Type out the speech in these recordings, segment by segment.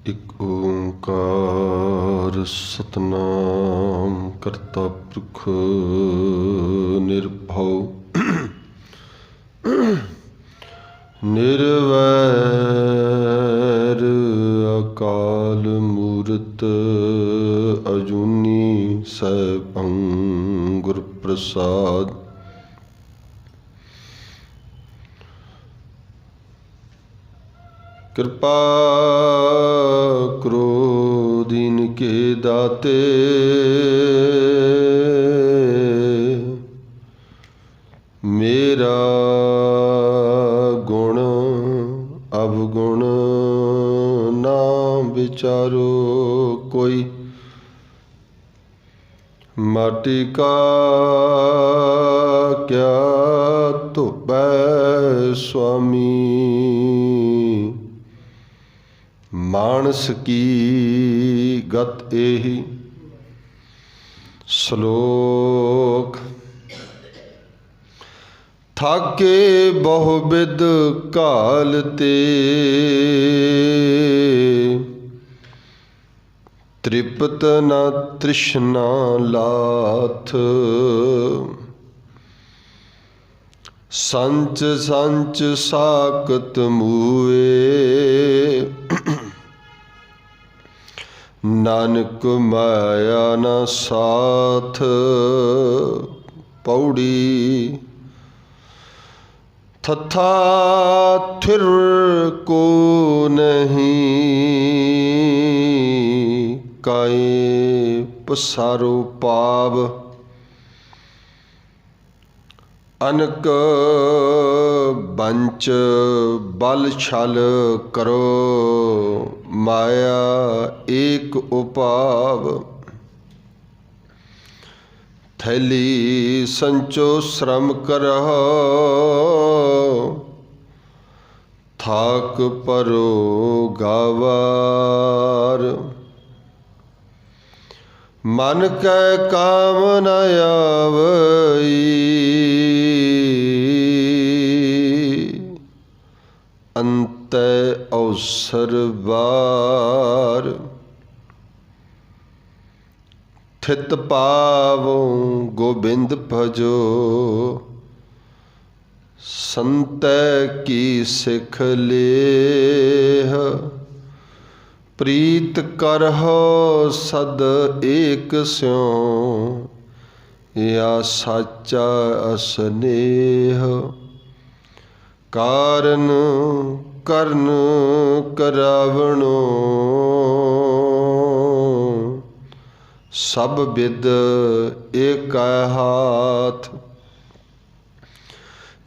ਇੱਕ ਓਂਕਾਰ ਸਤਨਾਮ ਕਰਤਾ ਪੁਰਖ ਨਿਰਭਉ ਨਿਰਵੈਰ ਅਕਾਲ ਮੂਰਤ ਅਜੂਨੀ ਸੈਭੰ ਗੁਰ ਪ੍ਰਸਾਦ। कृपा करो दीन के दाते, मेरा गुण अवगुण ना विचारो कोई। माटी का क्या धोबै स्वामी, मानस की गत एही। श्लोक थाके बहुविध काल ते, तृप्त न तृष्णा लाथ। संच संच साकत मुए, नानक माया न साथ। पौड़ी थथा थिर को नहीं, काए पसारो पाव। अनक बंच बल छल करो, माया एक उपाव। थैली संचो श्रम करहो, थाक परो गावार। मन कै काम न आवई, अंतै अवसर बार। थित पावो गोबिंद भजो, संतै की सिख लेह। प्रीत करहो सद एक स्यों, या साचा असनेह। कारण करन करावणो, सब बिद एक हाथ।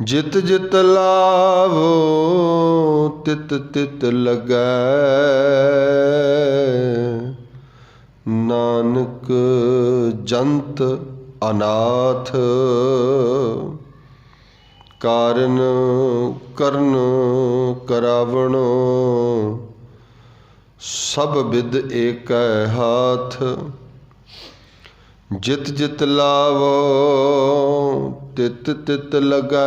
जित जित लावो तित तित लगै, नानक जंत अनाथ। कारण करन करावणो, सब बिद एक हाथ। जित जित लावो तित तित लगै,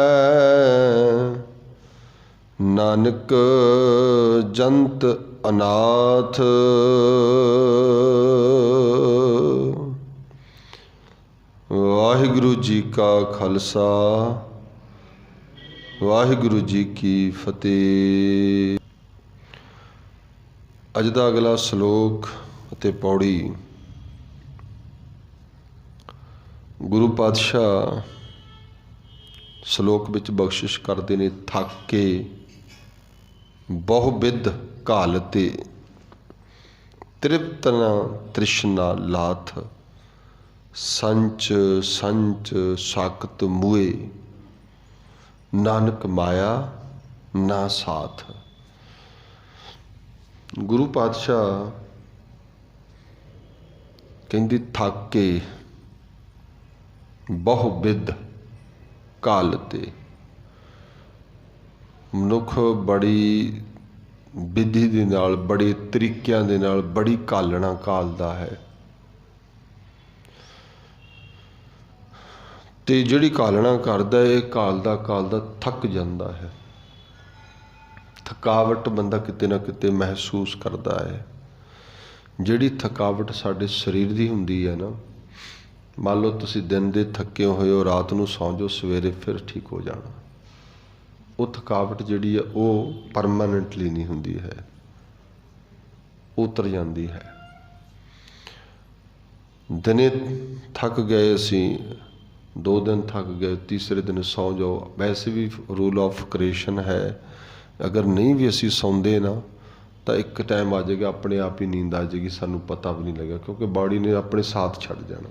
नानक जंत अनाथ। वाहिगुरु जी का खालसा, वाहिगुरु जी की फतेह। अज दा अगला श्लोक अते पौड़ी गुरु पातशाह श्लोक विच बख्शिश करते ने। थाके बहुविध काल ते, तृप्त न तृष्णा लाथ। संच संच साकत मुए, नानक माया ना साथ। गुरु पातशाह कहंदे थाके बहुविध काल ते। मनुख बड़ी विधि दे नाल, बड़े तरीकिਆਂ दे नाल बड़ी कालना कालदा है। ते जिहड़ी कालना करदा है, कालदा थक जांदा है। थकावट बंदा किते ना किते महसूस करता है। ਜਿਹੜੀ ਥਕਾਵਟ ਸਾਡੇ ਸਰੀਰ ਦੀ ਹੁੰਦੀ ਹੈ ਨਾ, ਮੰਨ ਲਓ ਤੁਸੀਂ ਦਿਨ ਦੇ ਥੱਕੇ ਹੋਏ ਹੋ, ਰਾਤ ਨੂੰ ਸੌਂ ਜਾਓ, ਸਵੇਰੇ ਫਿਰ ਠੀਕ ਹੋ ਜਾਣਾ। ਉਹ ਥਕਾਵਟ ਜਿਹੜੀ ਹੈ ਉਹ ਪਰਮਾਨੈਂਟਲੀ ਨਹੀਂ ਹੁੰਦੀ ਹੈ, ਉਤਰ ਜਾਂਦੀ ਹੈ। ਦਿਨੇ ਥੱਕ ਗਏ ਅਸੀਂ, 2 ਦਿਨ ਥੱਕ ਗਏ, ਤੀਸਰੇ ਦਿਨ ਸੌਂ ਜਾਓ। ਵੈਸੇ ਵੀ ਰੂਲ ਆਫ ਕ੍ਰੀਏਸ਼ਨ ਹੈ, ਅਗਰ ਨਹੀਂ ਵੀ ਅਸੀਂ ਸੌਂਦੇ ਨਾ ਤਾਂ ਇੱਕ ਟਾਈਮ ਆ ਜਾਏਗਾ ਆਪਣੇ ਆਪ ਹੀ ਨੀਂਦ ਆ ਜਾਏਗੀ, ਸਾਨੂੰ ਪਤਾ ਵੀ ਨਹੀਂ ਲੱਗੇਗਾ, ਕਿਉਂਕਿ ਬਾਡੀ ਨੇ ਆਪਣੇ ਸਾਥ ਛੱਡ ਜਾਣਾ।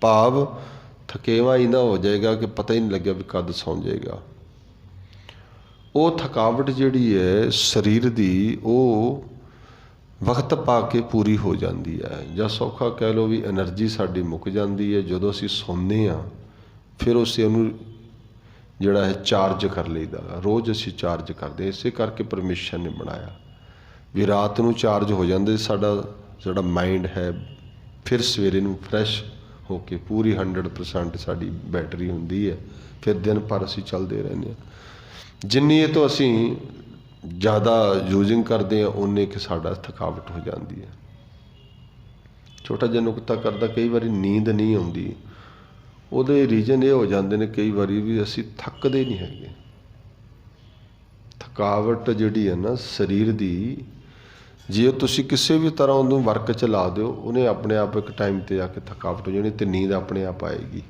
ਭਾਵ ਥਕੇਵਾਂ ਇੰਨਾ ਹੋ ਜਾਏਗਾ ਕਿ ਪਤਾ ਹੀ ਨਹੀਂ ਲੱਗਿਆ ਵੀ ਕਦ ਸੌਂ ਜਾਏਗਾ। ਉਹ ਥਕਾਵਟ ਜਿਹੜੀ ਹੈ ਸਰੀਰ ਦੀ, ਉਹ ਵਕਤ ਪਾ ਕੇ ਪੂਰੀ ਹੋ ਜਾਂਦੀ ਹੈ, ਜਾਂ ਸੌਖਾ ਕਹਿ ਲਓ ਵੀ ਐਨਰਜੀ ਸਾਡੀ ਮੁੱਕ ਜਾਂਦੀ ਹੈ। ਜਦੋਂ ਅਸੀਂ ਸੌਂਦੇ ਹਾਂ ਫਿਰ ਅਸੀਂ ਉਹਨੂੰ ਜਿਹੜਾ ਹੈ ਚਾਰਜ ਕਰ ਲਈਦਾ। ਰੋਜ਼ ਅਸੀਂ ਚਾਰਜ ਕਰਦੇ, ਇਸੇ ਕਰਕੇ ਪਰਮੇਸ਼ਰ ਨੇ ਬਣਾਇਆ ਵੀ ਰਾਤ ਨੂੰ ਚਾਰਜ ਹੋ ਜਾਂਦੇ ਸਾਡਾ ਜਿਹੜਾ ਮਾਈਂਡ ਹੈ, ਫਿਰ ਸਵੇਰੇ ਨੂੰ ਫਰੈਸ਼ ਹੋ ਕੇ ਪੂਰੀ 100% ਸਾਡੀ ਬੈਟਰੀ ਹੁੰਦੀ ਹੈ। ਫਿਰ ਦਿਨ ਭਰ ਅਸੀਂ ਚੱਲਦੇ ਰਹਿੰਦੇ ਹਾਂ। ਜਿੰਨੀ ਇਹ ਤੋਂ ਅਸੀਂ ਜ਼ਿਆਦਾ ਯੂਜ਼ਿੰਗ ਕਰਦੇ ਹਾਂ ਉਨੇ ਕਿ ਸਾਡਾ ਥਕਾਵਟ ਹੋ ਜਾਂਦੀ ਹੈ। ਛੋਟਾ ਜਿਹਾ ਨੁਕਤਾ ਕਰਦਾ, ਕਈ ਵਾਰੀ ਨੀਂਦ ਨਹੀਂ ਆਉਂਦੀ, ਉਹਦੇ ਰੀਜ਼ਨ ਇਹ ਹੋ ਜਾਂਦੇ ਨੇ ਕਈ ਵਾਰੀ ਵੀ ਅਸੀਂ ਥੱਕਦੇ ਨਹੀਂ ਹੈਗੇ। ਥਕਾਵਟ ਜਿਹੜੀ ਹੈ ਨਾ ਸਰੀਰ ਦੀ, ਜੇ ਤੁਸੀਂ ਕਿਸੇ ਵੀ ਤਰ੍ਹਾਂ ਉਹਨੂੰ ਵਰਕ 'ਚ ਲਾ ਦਿਓ, ਉਹਨੇ ਆਪਣੇ ਆਪ ਇੱਕ ਟਾਈਮ 'ਤੇ ਆ ਕੇ ਥਕਾਵਟ ਹੋ ਜਾਣੀ ਅਤੇ ਨੀਂਦ ਆਪਣੇ ਆਪ ਆਏਗੀ।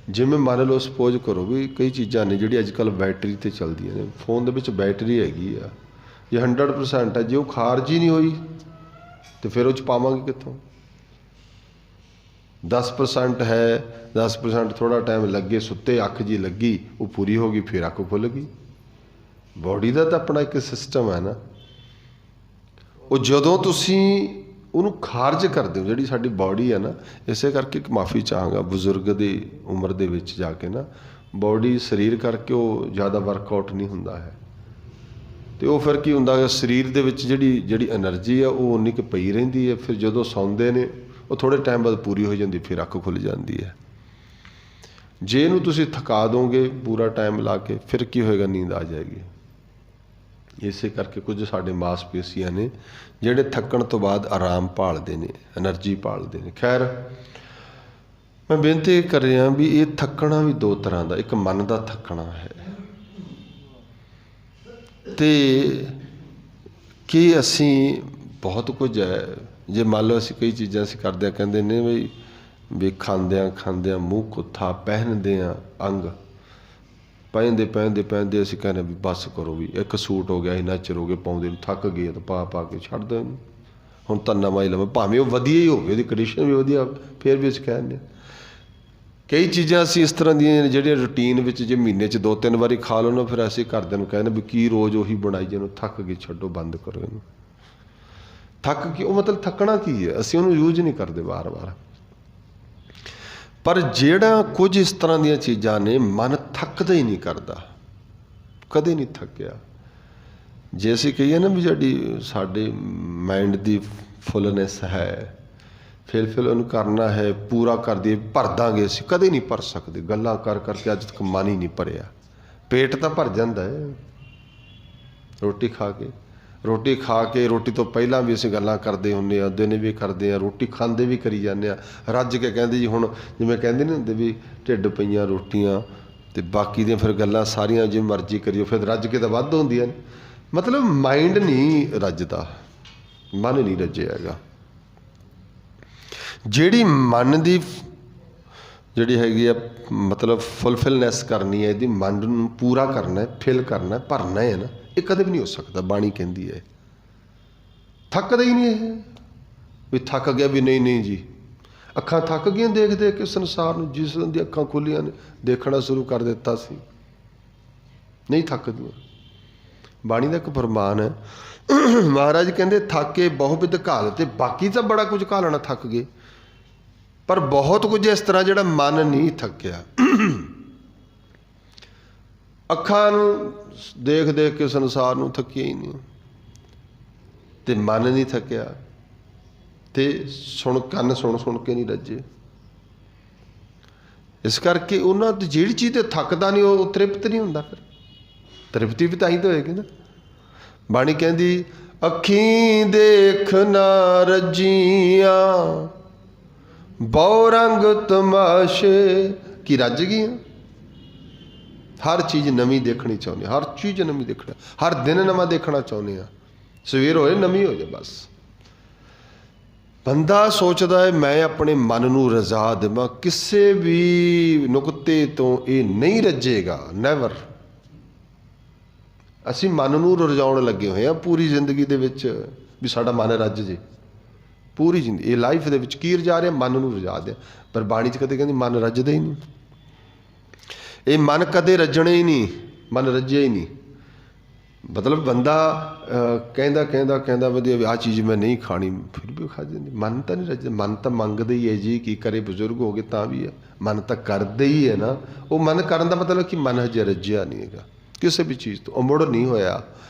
ਜਿਵੇਂ ਮੰਨ ਲਓ ਸਪੋਜ਼ ਕਰੋ ਵੀ ਕਈ ਚੀਜ਼ਾਂ ਨੇ ਜਿਹੜੀ ਅੱਜ ਕੱਲ੍ਹ ਬੈਟਰੀ 'ਤੇ ਚੱਲਦੀਆਂ ਨੇ। ਫੋਨ ਦੇ ਵਿੱਚ ਬੈਟਰੀ ਹੈਗੀ ਆ, ਜੇ 100% ਹੈ, ਜੇ ਉਹ ਖਾਰਜ ਹੀ ਨਹੀਂ ਹੋਈ ਤਾਂ ਫਿਰ ਉਹ 'ਚ ਪਾਵਾਂਗੇ ਕਿੱਥੋਂ। 10% ਹੈ, 10% ਥੋੜ੍ਹਾ ਟਾਈਮ ਲੱਗੇ, ਸੁੱਤੇ ਅੱਖ ਜੀ ਲੱਗੀ, ਉਹ ਪੂਰੀ ਹੋ ਗਈ, ਫਿਰ ਅੱਖ ਖੁੱਲ੍ਹ ਗਈ। ਬੋਡੀ ਦਾ ਤਾਂ ਆਪਣਾ ਇੱਕ ਸਿਸਟਮ ਹੈ ਨਾ, ਉਹ ਜਦੋਂ ਤੁਸੀਂ ਉਹਨੂੰ ਖਾਰਜ ਕਰਦੇ ਹੋ, ਜਿਹੜੀ ਸਾਡੀ ਬਾਡੀ ਹੈ ਨਾ, ਇਸੇ ਕਰਕੇ ਇੱਕ ਮਾफ़ੀ ਚਾਹਾਂਗਾ, ਬਜ਼ੁਰਗ ਦੀ ਉਮਰ ਦੇ ਵਿੱਚ ਜਾ ਕੇ ਨਾ ਬਾਡੀ ਸਰੀਰ ਕਰਕੇ ਉਹ ਜ਼ਿਆਦਾ ਵਰਕਆਊਟ ਨਹੀਂ ਹੁੰਦਾ ਹੈ, ਅਤੇ ਉਹ ਫਿਰ ਕੀ ਹੁੰਦਾ ਹੈ ਸਰੀਰ ਦੇ ਵਿੱਚ ਜਿਹੜੀ ਐਨਰਜੀ ਹੈ ਉਹ ਉਨੀ ਕੁ ਪਈ ਰਹਿੰਦੀ ਹੈ। ਫਿਰ ਜਦੋਂ ਸੌਂਦੇ ਨੇ ਉਹ ਥੋੜ੍ਹੇ ਟਾਈਮ ਬਾਅਦ ਪੂਰੀ ਹੋ ਜਾਂਦੀ, ਫਿਰ ਅੱਖ ਖੁੱਲ੍ਹ ਜਾਂਦੀ ਹੈ। ਜੇ ਇਹਨੂੰ ਤੁਸੀਂ ਥਕਾ ਦੋਗੇ ਪੂਰਾ ਟਾਈਮ ਲਾ ਕੇ, ਫਿਰ ਕੀ ਹੋਏਗਾ, ਨੀਂਦ ਆ ਜਾਏਗੀ। ਇਸੇ ਕਰਕੇ ਕੁਝ ਸਾਡੇ ਮਾਸਪੇਸ਼ੀਆਂ ਨੇ ਜਿਹੜੇ ਥੱਕਣ ਤੋਂ ਬਾਅਦ ਆਰਾਮ ਭਾਲਦੇ ਨੇ, ਐਨਰਜੀ ਭਾਲਦੇ ਨੇ। ਖੈਰ, ਮੈਂ ਬੇਨਤੀ ਕਰ ਰਿਹਾ ਵੀ ਇਹ ਥੱਕਣਾ ਵੀ 2 ਤਰ੍ਹਾਂ ਦਾ, ਇੱਕ ਮਨ ਦਾ ਥੱਕਣਾ ਹੈ, ਅਤੇ ਕਿ ਅਸੀਂ ਬਹੁਤ ਕੁਝ ਹੈ। ਜੇ ਮੰਨ ਲਓ ਅਸੀਂ ਕਈ ਚੀਜ਼ਾਂ ਅਸੀਂ ਕਰਦੇ ਹਾਂ, ਕਹਿੰਦੇ ਨੇ ਵੀ ਖਾਂਦਿਆਂ ਮੂੰਹ ਕੁੱਥਾ, ਪਹਿਨਦਿਆਂ ਅੰਗ, ਪਹਿਨਦੇ ਅਸੀਂ ਕਹਿੰਦੇ ਵੀ ਬਸ ਕਰੋ, ਵੀ ਇੱਕ ਸੂਟ ਹੋ ਗਿਆ, ਅਸੀਂ ਨੱਚਰੋਗੇ ਪਾਉਂਦੇ ਨੂੰ, ਥੱਕ ਗਏ ਤਾਂ ਪਾ ਕੇ ਛੱਡ ਦਿਓ ਇਹਨੂੰ, ਹੁਣ ਤਾਂ ਨਵਾਂ ਹੀ ਲਵਾਂ, ਭਾਵੇਂ ਉਹ ਵਧੀਆ ਹੀ ਹੋਵੇ, ਉਹਦੀ ਕੰਡੀਸ਼ਨ ਵੀ ਵਧੀਆ, ਫਿਰ ਵੀ ਅਸੀਂ ਕਹਿੰਦੇ। ਕਈ ਚੀਜ਼ਾਂ ਅਸੀਂ ਇਸ ਤਰ੍ਹਾਂ ਦੀਆਂ ਜਿਹੜੀਆਂ ਰੂਟੀਨ ਵਿੱਚ ਜੇ ਮਹੀਨੇ 'ਚ 2-3 ਵਾਰੀ ਖਾ ਲਓ ਨਾ, ਫਿਰ ਅਸੀਂ ਘਰਦਿਆਂ ਨੂੰ ਕਹਿੰਦੇ ਵੀ ਕੀ ਰੋਜ਼ ਉਹੀ ਬਣਾਈ ਜਿਹਨੂੰ, ਥੱਕ ਗਏ, ਛੱਡੋ, ਬੰਦ ਕਰੋ ਇਹਨੂੰ। ਥੱਕ ਕੀ, ਉਹ ਮਤਲਬ ਥੱਕਣਾ ਕੀ ਹੈ, ਅਸੀਂ ਉਹਨੂੰ ਯੂਜ਼ ਨਹੀਂ ਕਰਦੇ ਵਾਰ-ਵਾਰ। ਪਰ ਜਿਹੜਾ ਕੁਝ ਇਸ ਤਰ੍ਹਾਂ ਦੀਆਂ ਚੀਜ਼ਾਂ ਨੇ, ਮਨ ਥੱਕਦਾ ਹੀ ਨਹੀਂ ਕਰਦਾ, ਕਦੇ ਨਹੀਂ ਥੱਕਿਆ। ਜੇ ਅਸੀਂ ਕਹੀਏ ਨਾ ਵੀ ਜਿਹੜੀ ਸਾਡੇ ਮਾਈਂਡ ਦੀ ਫੁੱਲਨੈਸ ਹੈ, ਫਿਰ ਉਹਨੂੰ ਕਰਨਾ ਹੈ, ਪੂਰਾ ਕਰ ਦਈਏ, ਭਰ ਦਾਂਗੇ, ਅਸੀਂ ਕਦੇ ਨਹੀਂ ਭਰ ਸਕਦੇ। ਗੱਲਾਂ ਕਰ ਕਰਕੇ ਅੱਜ ਤੱਕ ਮਨ ਹੀ ਨਹੀਂ ਭਰਿਆ। ਪੇਟ ਤਾਂ ਭਰ ਜਾਂਦਾ ਹੈ ਰੋਟੀ ਖਾ ਕੇ, ਰੋਟੀ ਤੋਂ ਪਹਿਲਾਂ ਵੀ ਅਸੀਂ ਗੱਲਾਂ ਕਰਦੇ ਹੁੰਦੇ ਹਾਂ, ਦਿਨ ਵੀ ਕਰਦੇ ਹਾਂ, ਰੋਟੀ ਖਾਂਦੇ ਵੀ ਕਰੀ ਜਾਂਦੇ ਹਾਂ, ਰੱਜ ਕੇ ਕਹਿੰਦੇ ਜੀ। ਹੁਣ ਜਿਵੇਂ ਕਹਿੰਦੇ ਨਹੀਂ ਹੁੰਦੇ ਵੀ ਢਿੱਡ ਪਈਆਂ ਰੋਟੀਆਂ, ਅਤੇ ਬਾਕੀ ਦੀਆਂ ਫਿਰ ਗੱਲਾਂ ਸਾਰੀਆਂ ਜਿਵੇਂ ਮਰਜ਼ੀ ਕਰੀਓ, ਫਿਰ ਰੱਜ ਕੇ ਤਾਂ ਵੱਧ ਹੁੰਦੀਆਂ ਨੇ। ਮਤਲਬ ਮਾਈਂਡ ਨਹੀਂ ਰੱਜਦਾ, ਮਨ ਨਹੀਂ ਰੱਜਿਆ ਹੈਗਾ। ਜਿਹੜੀ ਮਨ ਦੀ ਜਿਹੜੀ ਹੈਗੀ ਆ, ਮਤਲਬ ਫੁਲਫਿਲਨੈਸ ਕਰਨੀ ਹੈ, ਇਹਦੀ ਮਨ ਨੂੰ ਪੂਰਾ ਕਰਨਾ, ਫਿਲ ਕਰਨਾ, ਭਰਨਾ ਹੈ ਨਾ, ਇਹ ਕਦੇ ਵੀ ਨਹੀਂ ਹੋ ਸਕਦਾ। ਬਾਣੀ ਕਹਿੰਦੀ ਹੈ ਥੱਕਦਾ ਹੀ ਨਹੀਂ ਇਹ, ਵੀ ਥੱਕ ਗਿਆ ਵੀ ਨਹੀਂ ਜੀ। ਅੱਖਾਂ ਥੱਕ ਗਈਆਂ ਦੇਖ ਕੇ ਸੰਸਾਰ ਨੂੰ, ਜਿਸ ਦੀਆਂ ਅੱਖਾਂ ਖੁੱਲ੍ਹੀਆਂ ਨੇ, ਦੇਖਣਾ ਸ਼ੁਰੂ ਕਰ ਦਿੱਤਾ ਸੀ, ਨਹੀਂ ਥੱਕਦੀਆਂ। ਬਾਣੀ ਦਾ ਇੱਕ ਫਰਮਾਨ ਹੈ, ਮਹਾਰਾਜ ਕਹਿੰਦੇ ਥੱਕੇ ਬਹੁ-ਬਿਧ ਘਾਲ, ਅਤੇ ਬਾਕੀ ਤਾਂ ਬੜਾ ਕੁਝ ਘਾਲਣਾ, ਥੱਕ ਗਏ, ਪਰ ਬਹੁਤ ਕੁਝ ਇਸ ਤਰ੍ਹਾਂ ਜਿਹੜਾ ਮਨ ਨਹੀਂ ਥੱਕਿਆ। ਅੱਖਾਂ ਨੂੰ ਦੇਖ ਕੇ ਸੰਸਾਰ ਨੂੰ ਥੱਕਿਆ ਹੀ ਨਹੀਂ, ਅਤੇ ਮਨ ਨਹੀਂ ਥੱਕਿਆ, ਅਤੇ ਕੰਨ ਸੁਣ ਕੇ ਨਹੀਂ ਰੱਜੇ। ਇਸ ਕਰਕੇ ਉਹਨਾਂ ਦੀ ਜਿਹੜੀ ਚੀਜ਼ 'ਤੇ ਥੱਕਦਾ ਨਹੀਂ, ਉਹ ਤ੍ਰਿਪਤ ਨਹੀਂ ਹੁੰਦਾ। ਫਿਰ ਤ੍ਰਿਪਤੀ ਵੀ ਤਾਂ ਹੀ ਤਾਂ ਹੋਏਗੀ ਨਾ। ਬਾਣੀ ਕਹਿੰਦੀ ਅੱਖੀਂ ਦੇਖ ਨਾ ਰੱਜੀਆਂ, ਬਹੁ ਰੰਗ ਤਮਾਸ਼ੇ। ਕੀ ਰੱਜ ਗਈਆਂ? ਹਰ ਚੀਜ਼ ਨਵੀਂ ਦੇਖਣੀ ਚਾਹੁੰਦੇ, ਹਰ ਚੀਜ਼ ਨਵੀਂ ਦੇਖਣਾ, ਹਰ ਦਿਨ ਨਵਾਂ ਦੇਖਣਾ ਚਾਹੁੰਦੇ ਹਾਂ। ਸਵੇਰ ਹੋਏ ਨਵੀਂ ਹੋ ਜਾਏ ਬਸ। ਬੰਦਾ ਸੋਚਦਾ ਹੈ ਮੈਂ ਆਪਣੇ ਮਨ ਨੂੰ ਰਜ਼ਾ ਦੇਵਾਂ, ਕਿਸੇ ਵੀ ਨੁਕਤੇ ਤੋਂ ਇਹ ਨਹੀਂ ਰੱਜੇਗਾ, ਨੈਵਰ। ਅਸੀਂ ਮਨ ਨੂੰ ਰਜਾਉਣ ਲੱਗੇ ਹੋਏ ਹਾਂ ਪੂਰੀ ਜ਼ਿੰਦਗੀ ਦੇ ਵਿੱਚ, ਵੀ ਸਾਡਾ ਮਨ ਰੱਜ ਜੇ। ਪੂਰੀ ਜ਼ਿੰਦਗੀ ਇਹ ਲਾਈਫ ਦੇ ਵਿੱਚ ਕੀ ਰਜਾ ਰਿਹਾ? ਮਨ ਨੂੰ ਰਜਾ ਦਿਆ। ਪਰ ਬਾਣੀ 'ਚ ਕਦੇ ਕਹਿੰਦੀ ਮਨ ਰੱਜਦਾ ਹੀ ਨਹੀਂ। ਇਹ ਮਨ ਕਦੇ ਰੱਜਣਾ ਹੀ ਨਹੀਂ, ਮਨ ਰੱਜਿਆ ਹੀ ਨਹੀਂ। ਮਤਲਬ ਬੰਦਾ ਕਹਿੰਦਾ ਵਧੀਆ ਵੀ ਆਹ ਚੀਜ਼ ਮੈਂ ਨਹੀਂ ਖਾਣੀ, ਫਿਰ ਵੀ ਖਾ ਜਾਂਦੀ। ਮਨ ਤਾਂ ਨਹੀਂ ਰੱਜਦਾ। ਮਨ ਤਾਂ ਮੰਗਦਾ ਹੀ ਹੈ ਜੀ, ਕੀ ਕਰੇ, ਬਜ਼ੁਰਗ ਹੋ ਗਏ ਤਾਂ ਵੀ ਹੈ, ਮਨ ਤਾਂ ਕਰਦਾ ਹੀ ਹੈ ਨਾ। ਉਹ ਮਨ ਕਰਨ ਦਾ ਮਤਲਬ ਕਿ ਮਨ ਹਜੇ ਰੱਜਿਆ ਨਹੀਂ ਹੈਗਾ ਕਿਸੇ ਵੀ ਚੀਜ਼ ਤੋਂ, ਉਹ ਮੁੜ ਨਹੀਂ ਹੋਇਆ,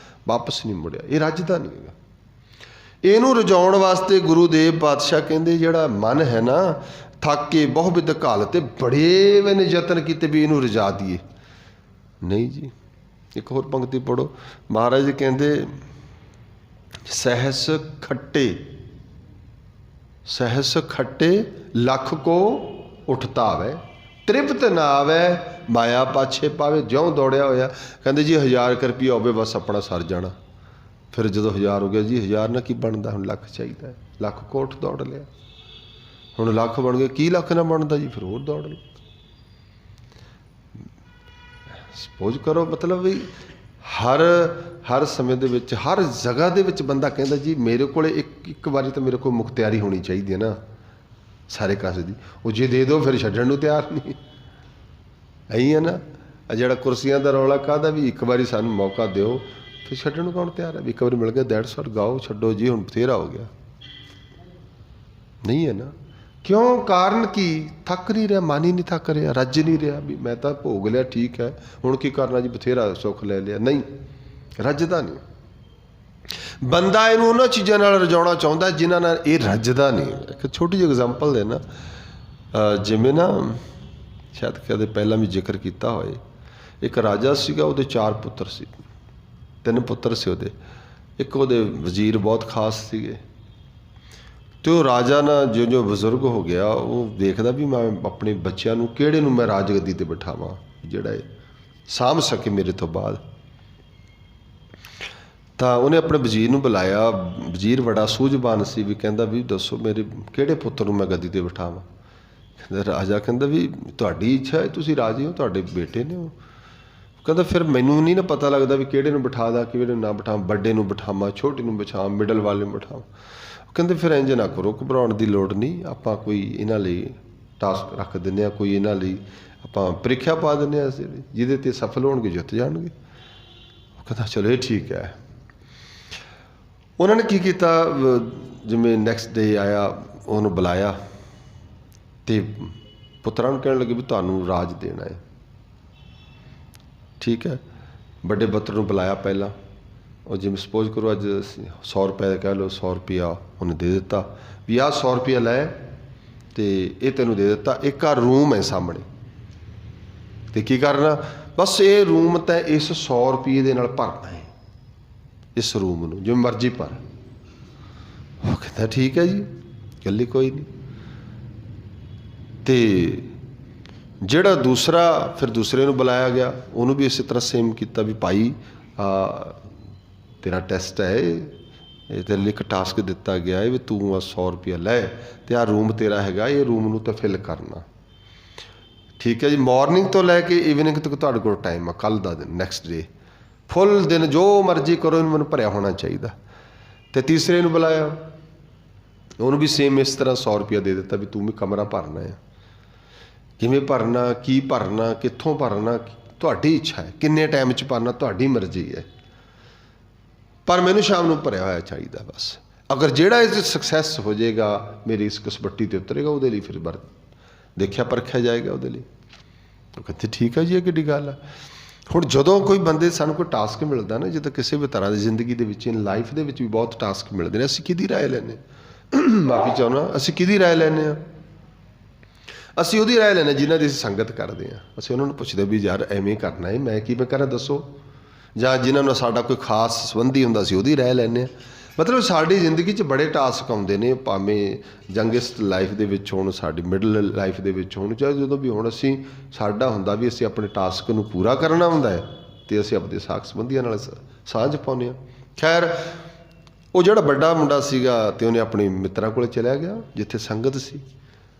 ਵਾਪਸ ਨਹੀਂ ਮੁੜਿਆ, ਇਹ ਰੱਜਦਾ ਨਹੀਂ ਹੈਗਾ। ਇਹਨੂੰ ਰਜਾਉਣ ਵਾਸਤੇ ਗੁਰੂ ਦੇਵ ਪਾਤਸ਼ਾਹ ਕਹਿੰਦੇ ਜਿਹੜਾ ਮਨ ਹੈ ਨਾ, ਥੱਕੇ ਬਹੁ ਬਿਦ ਘਾਲ ਤੇ ਬੜੇ ਮੈਨੇ ਯਤਨ ਕੀਤੇ ਵੀ ਇਹਨੂੰ ਰਜਾ ਦਈਏ, ਨਹੀਂ ਜੀ। ਇੱਕ ਹੋਰ ਪੰਕਤੀ ਪੜ੍ਹੋ, ਮਹਾਰਾਜ ਜੀ ਕਹਿੰਦੇ ਸਹਿਸ ਖੱਟੇ ਲੱਖ ਕੋ ਉਠਤਾ ਆਵੇ, ਤ੍ਰਿਪਤ ਨਾ ਆਵੇ ਮਾਇਆ ਪਾਛੇ ਪਾਵੇ। ਜਿਉਂ ਦੌੜਿਆ ਹੋਇਆ, ਕਹਿੰਦੇ ਜੀ 1000 ਰੁਪਈਆ ਹੋਵੇ ਬਸ ਆਪਣਾ ਸਰ ਜਾਣਾ। ਫਿਰ ਜਦੋਂ 1000 ਹੋ ਗਿਆ ਜੀ, 1000 ਨਾਲ ਕੀ ਬਣਦਾ, ਹੁਣ ਲੱਖ ਚਾਹੀਦਾ, ਲੱਖ ਕੋਟ ਦੌੜ ਲਿਆ, ਹੁਣ ਲੱਖ ਬਣ ਗਿਆ, ਕੀ ਲੱਖ ਨਾ ਬਣਦਾ ਜੀ, ਫਿਰ ਹੋਰ ਦੌੜ ਲਓ। ਸਪੋਜ਼ ਕਰੋ ਮਤਲਬ ਵੀ ਹਰ ਸਮੇਂ ਦੇ ਵਿੱਚ, ਹਰ ਜਗ੍ਹਾ ਦੇ ਵਿੱਚ ਬੰਦਾ ਕਹਿੰਦਾ ਜੀ ਮੇਰੇ ਕੋਲ ਇੱਕ ਵਾਰੀ ਤਾਂ ਮੇਰੇ ਕੋਲ ਮੁਖਤਿਆਰੀ ਹੋਣੀ ਚਾਹੀਦੀ ਹੈ ਨਾ ਸਾਰੇ ਕਾਸੇ ਦੀ। ਉਹ ਜੇ ਦੇ ਦਿਓ ਫਿਰ ਛੱਡਣ ਨੂੰ ਤਿਆਰ ਨਹੀਂ। ਇਹੀ ਹੈ ਨਾ, ਜਿਹੜਾ ਕੁਰਸੀਆਂ ਦਾ ਰੌਲਾ ਕਾਹਦਾ, ਵੀ ਇੱਕ ਵਾਰੀ ਸਾਨੂੰ ਮੌਕਾ ਦਿਓ, ਫਿਰ ਛੱਡਣ ਨੂੰ ਕੌਣ ਤਿਆਰ ਹੈ? ਵੀ ਇੱਕ ਵਾਰੀ ਮਿਲ ਗਿਆ ਦੈਟਸ ਆਲ, ਗਾਓ ਛੱਡੋ ਜੀ, ਹੁਣ ਬਥੇਰਾ ਹੋ ਗਿਆ, ਨਹੀਂ ਹੈ ਨਾ। ਕਿਉਂ? ਕਾਰਨ ਕੀ? ਥੱਕ ਨਹੀਂ ਰਿਹਾ, ਮਨ ਹੀ ਨਹੀਂ ਥੱਕ ਰਿਹਾ, ਰੱਜ ਨਹੀਂ ਰਿਹਾ ਵੀ ਮੈਂ ਤਾਂ ਭੋਗ ਲਿਆ, ਠੀਕ ਹੈ, ਹੁਣ ਕੀ ਕਰਨਾ ਜੀ, ਬਥੇਰਾ ਸੁੱਖ ਲੈ ਲਿਆ, ਨਹੀਂ, ਰੱਜਦਾ ਨਹੀਂ ਬੰਦਾ। ਇਹਨੂੰ ਉਹਨਾਂ ਚੀਜ਼ਾਂ ਨਾਲ ਰਜਾਉਣਾ ਚਾਹੁੰਦਾ ਜਿਨ੍ਹਾਂ ਨਾਲ ਇਹ ਰੱਜਦਾ ਨਹੀਂ। ਇੱਕ ਛੋਟੀ ਜਿਹੀ ਐਗਜ਼ਾਮਪਲ ਦੇਣਾ, ਜਿਵੇਂ ਨਾ ਸ਼ਾਇਦ ਕਦੇ ਪਹਿਲਾਂ ਵੀ ਜ਼ਿਕਰ ਕੀਤਾ ਹੋਏ, ਇੱਕ ਰਾਜਾ ਸੀਗਾ, ਉਹਦੇ 4 ਪੁੱਤਰ ਸੀ, 3 ਪੁੱਤਰ ਸੀ ਉਹਦੇ। ਇੱਕ ਉਹਦੇ ਵਜ਼ੀਰ ਬਹੁਤ ਖਾਸ ਸੀਗੇ, ਅਤੇ ਉਹ ਰਾਜਾ ਨਾ ਜਿਉਂ ਬਜ਼ੁਰਗ ਹੋ ਗਿਆ, ਉਹ ਦੇਖਦਾ ਵੀ ਮੈਂ ਆਪਣੇ ਬੱਚਿਆਂ ਨੂੰ ਕਿਹੜੇ ਨੂੰ ਮੈਂ ਰਾਜਗੱਦੀ 'ਤੇ ਬਿਠਾਵਾਂ ਜਿਹੜਾ ਇਹ ਸਾਂਭ ਸਕੇ ਮੇਰੇ ਤੋਂ ਬਾਅਦ। ਤਾਂ ਉਹਨੇ ਆਪਣੇ ਵਜ਼ੀਰ ਨੂੰ ਬੁਲਾਇਆ। ਵਜ਼ੀਰ ਬੜਾ ਸੂਝਵਾਨ ਸੀ, ਵੀ ਕਹਿੰਦਾ ਵੀ ਦੱਸੋ ਮੇਰੇ ਕਿਹੜੇ ਪੁੱਤਰ ਨੂੰ ਮੈਂ ਗੱਦੀ 'ਤੇ ਬਿਠਾਵਾਂ। ਕਹਿੰਦਾ ਰਾਜਾ ਕਹਿੰਦਾ ਵੀ ਤੁਹਾਡੀ ਇੱਛਾ ਹੈ, ਤੁਸੀਂ ਰਾਜੇ ਹੋ, ਤੁਹਾਡੇ ਬੇਟੇ ਨੇ ਉਹ। ਕਹਿੰਦਾ ਫਿਰ ਮੈਨੂੰ ਨਹੀਂ ਨਾ ਪਤਾ ਲੱਗਦਾ ਵੀ ਕਿਹੜੇ ਨੂੰ ਬਿਠਾ ਦਾਂ, ਕਿਹੜੇ ਨੂੰ ਨਾ ਬਿਠਾਵਾਂ, ਵੱਡੇ ਨੂੰ ਬਿਠਾਵਾਂ, ਛੋਟੇ ਨੂੰ ਬਿਠਾਵਾਂ, ਮਿਡਲ ਵਾਲੇ ਨੂੰ ਬਿਠਾਵਾਂ। ਕਹਿੰਦੇ ਫਿਰ ਇੰਝ ਨਾ ਕਰੋ, ਘਬਰਾਉਣ ਦੀ ਲੋੜ ਨਹੀਂ, ਆਪਾਂ ਕੋਈ ਇਹਨਾਂ ਲਈ ਟਾਸਕ ਰੱਖ ਦਿੰਦੇ ਹਾਂ, ਕੋਈ ਇਹਨਾਂ ਲਈ ਆਪਾਂ ਪ੍ਰੀਖਿਆ ਪਾ ਦਿੰਦੇ ਹਾਂ, ਜਿਹਦੇ 'ਤੇ ਸਫਲ ਹੋਣਗੇ ਜਿੱਤ ਜਾਣਗੇ। ਉਹ ਕਹਿੰਦਾ ਚਲੋ ਇਹ ਠੀਕ ਹੈ। ਉਹਨਾਂ ਨੇ ਕੀ ਕੀਤਾ, ਜਿਵੇਂ ਨੈਕਸਟ ਡੇ ਆਇਆ, ਉਹਨੂੰ ਬੁਲਾਇਆ ਅਤੇ ਪੁੱਤਰਾਂ ਨੂੰ ਕਹਿਣ ਲੱਗੇ ਵੀ ਤੁਹਾਨੂੰ ਰਾਜ ਦੇਣਾ ਹੈ, ਠੀਕ ਹੈ। ਵੱਡੇ ਪੁੱਤਰ ਨੂੰ ਬੁਲਾਇਆ ਪਹਿਲਾਂ, ਉਹ ਜਿਵੇਂ ਸਪੋਜ਼ ਕਰੋ ਅੱਜ 100 ਰੁਪਏ ਕਹਿ ਲਓ, 100 ਰੁਪਇਆ ਉਹਨੇ ਦੇ ਦਿੱਤਾ ਵੀ ਆਹ 100 ਰੁਪਇਆ ਲੈ ਅਤੇ ਇਹ ਤੈਨੂੰ ਦੇ ਦਿੱਤਾ। ਇੱਕ ਆਹ ਰੂਮ ਹੈ ਸਾਹਮਣੇ, ਅਤੇ ਕੀ ਕਰਨਾ, ਬਸ ਇਹ ਰੂਮ ਤਾਂ ਇਸ 100 ਰੁਪਏ ਦੇ ਨਾਲ ਭਰਨਾ ਹੈ, ਇਸ ਰੂਮ ਨੂੰ ਜਿਵੇਂ ਮਰਜ਼ੀ ਭਰ। ਉਹ ਕਹਿੰਦਾ ਠੀਕ ਹੈ ਜੀ, ਗੱਲ ਹੀ ਕੋਈ ਨਹੀਂ। ਅਤੇ ਜਿਹੜਾ ਦੂਸਰਾ, ਫਿਰ ਦੂਸਰੇ ਨੂੰ ਬੁਲਾਇਆ ਗਿਆ, ਉਹਨੂੰ ਵੀ ਇਸੇ ਤਰ੍ਹਾਂ ਸੇਮ ਕੀਤਾ ਵੀ ਭਾਈ ਤੇਰਾ ਟੈਸਟ ਹੈ, ਇਹ ਤੇਰੇ ਲਈ ਇੱਕ ਟਾਸਕ ਦਿੱਤਾ ਗਿਆ ਹੈ ਵੀ ਤੂੰ ਆ 100 ਰੁਪਇਆ ਲੈ ਅਤੇ ਆਹ ਰੂਮ ਤੇਰਾ ਹੈਗਾ, ਇਹ ਰੂਮ ਨੂੰ ਤਾਂ ਫਿਲ ਕਰਨਾ, ਠੀਕ ਹੈ ਜੀ। ਮੋਰਨਿੰਗ ਤੋਂ ਲੈ ਕੇ ਈਵਨਿੰਗ ਤੱਕ ਤੁਹਾਡੇ ਕੋਲ ਟਾਈਮ ਆ, ਕੱਲ੍ਹ ਦਾ ਦਿਨ, ਨੈਕਸਟ ਡੇ, ਫੁੱਲ ਦਿਨ ਜੋ ਮਰਜ਼ੀ ਕਰੋ, ਇਹਨੂੰ ਮੈਨੂੰ ਭਰਿਆ ਹੋਣਾ ਚਾਹੀਦਾ। ਅਤੇ ਤੀਸਰੇ ਨੂੰ ਬੁਲਾਇਆ, ਉਹਨੂੰ ਵੀ ਸੇਮ ਇਸ ਤਰ੍ਹਾਂ 100 ਰੁਪਇਆ ਦੇ ਦਿੱਤਾ ਵੀ ਤੂੰ ਵੀ ਕਮਰਾ ਭਰਨਾ ਹੈ। ਕਿਵੇਂ ਭਰਨਾ, ਕੀ ਭਰਨਾ, ਕਿੱਥੋਂ ਭਰਨਾ, ਤੁਹਾਡੀ ਇੱਛਾ ਹੈ, ਕਿੰਨੇ ਟਾਈਮ 'ਚ ਭਰਨਾ ਤੁਹਾਡੀ ਮਰਜ਼ੀ ਹੈ, ਪਰ ਮੈਨੂੰ ਸ਼ਾਮ ਨੂੰ ਭਰਿਆ ਹੋਇਆ ਚਾਹੀਦਾ ਬਸ। ਅਗਰ ਜਿਹੜਾ ਇਸ 'ਚ ਸਕਸੈਸ ਹੋ ਜਾਏਗਾ, ਮੇਰੀ ਇਸ ਕਸਬੱਟੀ 'ਤੇ ਉਤਰੇਗਾ, ਉਹਦੇ ਲਈ ਫਿਰ ਦੇਖਿਆ ਪਰਖਿਆ ਜਾਏਗਾ ਉਹਦੇ ਲਈ। ਉਹ ਕਹਿੰਦੇ ਠੀਕ ਹੈ ਜੀ, ਇਹ ਕਿੱਡੀ ਗੱਲ ਆ। ਹੁਣ ਜਦੋਂ ਕੋਈ ਬੰਦੇ ਸਾਨੂੰ ਕੋਈ ਟਾਸਕ ਮਿਲਦਾ ਨਾ, ਜਿੱਦਾਂ ਕਿਸੇ ਵੀ ਤਰ੍ਹਾਂ ਦੀ ਜ਼ਿੰਦਗੀ ਦੇ ਵਿੱਚ, ਲਾਈਫ ਦੇ ਵਿੱਚ ਵੀ ਬਹੁਤ ਟਾਸਕ ਮਿਲਦੇ ਨੇ, ਅਸੀਂ ਕਿਹਦੀ ਰਾਏ ਲੈਂਦੇ, ਮਾਫੀ ਚਾਹੁੰਦਾ, ਅਸੀਂ ਕਿਹਦੀ ਰਾਏ ਲੈਂਦੇ ਹਾਂ? ਅਸੀਂ ਉਹਦੀ ਰਾਏ ਲੈਂਦੇ ਜਿਨ੍ਹਾਂ ਦੀ ਅਸੀਂ ਸੰਗਤ ਕਰਦੇ ਹਾਂ। ਅਸੀਂ ਉਹਨਾਂ ਨੂੰ ਪੁੱਛਦੇ ਵੀ ਯਾਰ ਐਵੇਂ ਕਰਨਾ ਹੈ, ਮੈਂ ਕਿਵੇਂ ਕਰਾਂ ਦੱਸੋ, ਜਾਂ ਜਿਨ੍ਹਾਂ ਨਾਲ ਸਾਡਾ ਕੋਈ ਖਾਸ ਸੰਬੰਧੀ ਹੁੰਦਾ ਸੀ ਉਹਦੀ ਰਹਿ ਲੈਂਦੇ ਹਾਂ। ਮਤਲਬ ਸਾਡੀ ਜ਼ਿੰਦਗੀ 'ਚ ਬੜੇ ਟਾਸਕ ਆਉਂਦੇ ਨੇ, ਭਾਵੇਂ ਯੰਗੈਸਟ ਲਾਈਫ ਦੇ ਵਿੱਚ ਹੋਣ, ਸਾਡੀ ਮਿਡਲ ਲਾਈਫ ਦੇ ਵਿੱਚ ਹੋਣ, ਚਾਹੇ ਜਦੋਂ ਵੀ ਹੁਣ ਅਸੀਂ ਸਾਡਾ ਹੁੰਦਾ ਵੀ ਅਸੀਂ ਆਪਣੇ ਟਾਸਕ ਨੂੰ ਪੂਰਾ ਕਰਨਾ ਹੁੰਦਾ ਹੈ ਅਤੇ ਅਸੀਂ ਆਪਣੇ ਸਾਕ ਸੰਬੰਧੀਆਂ ਨਾਲ ਸਾਂਝ ਪਾਉਂਦੇ ਹਾਂ। ਖੈਰ ਉਹ ਜਿਹੜਾ ਵੱਡਾ ਮੁੰਡਾ ਸੀਗਾ ਅਤੇ ਉਹਨੇ ਆਪਣੇ ਮਿੱਤਰਾਂ ਕੋਲ ਚਲਿਆ ਗਿਆ ਜਿੱਥੇ ਸੰਗਤ ਸੀ।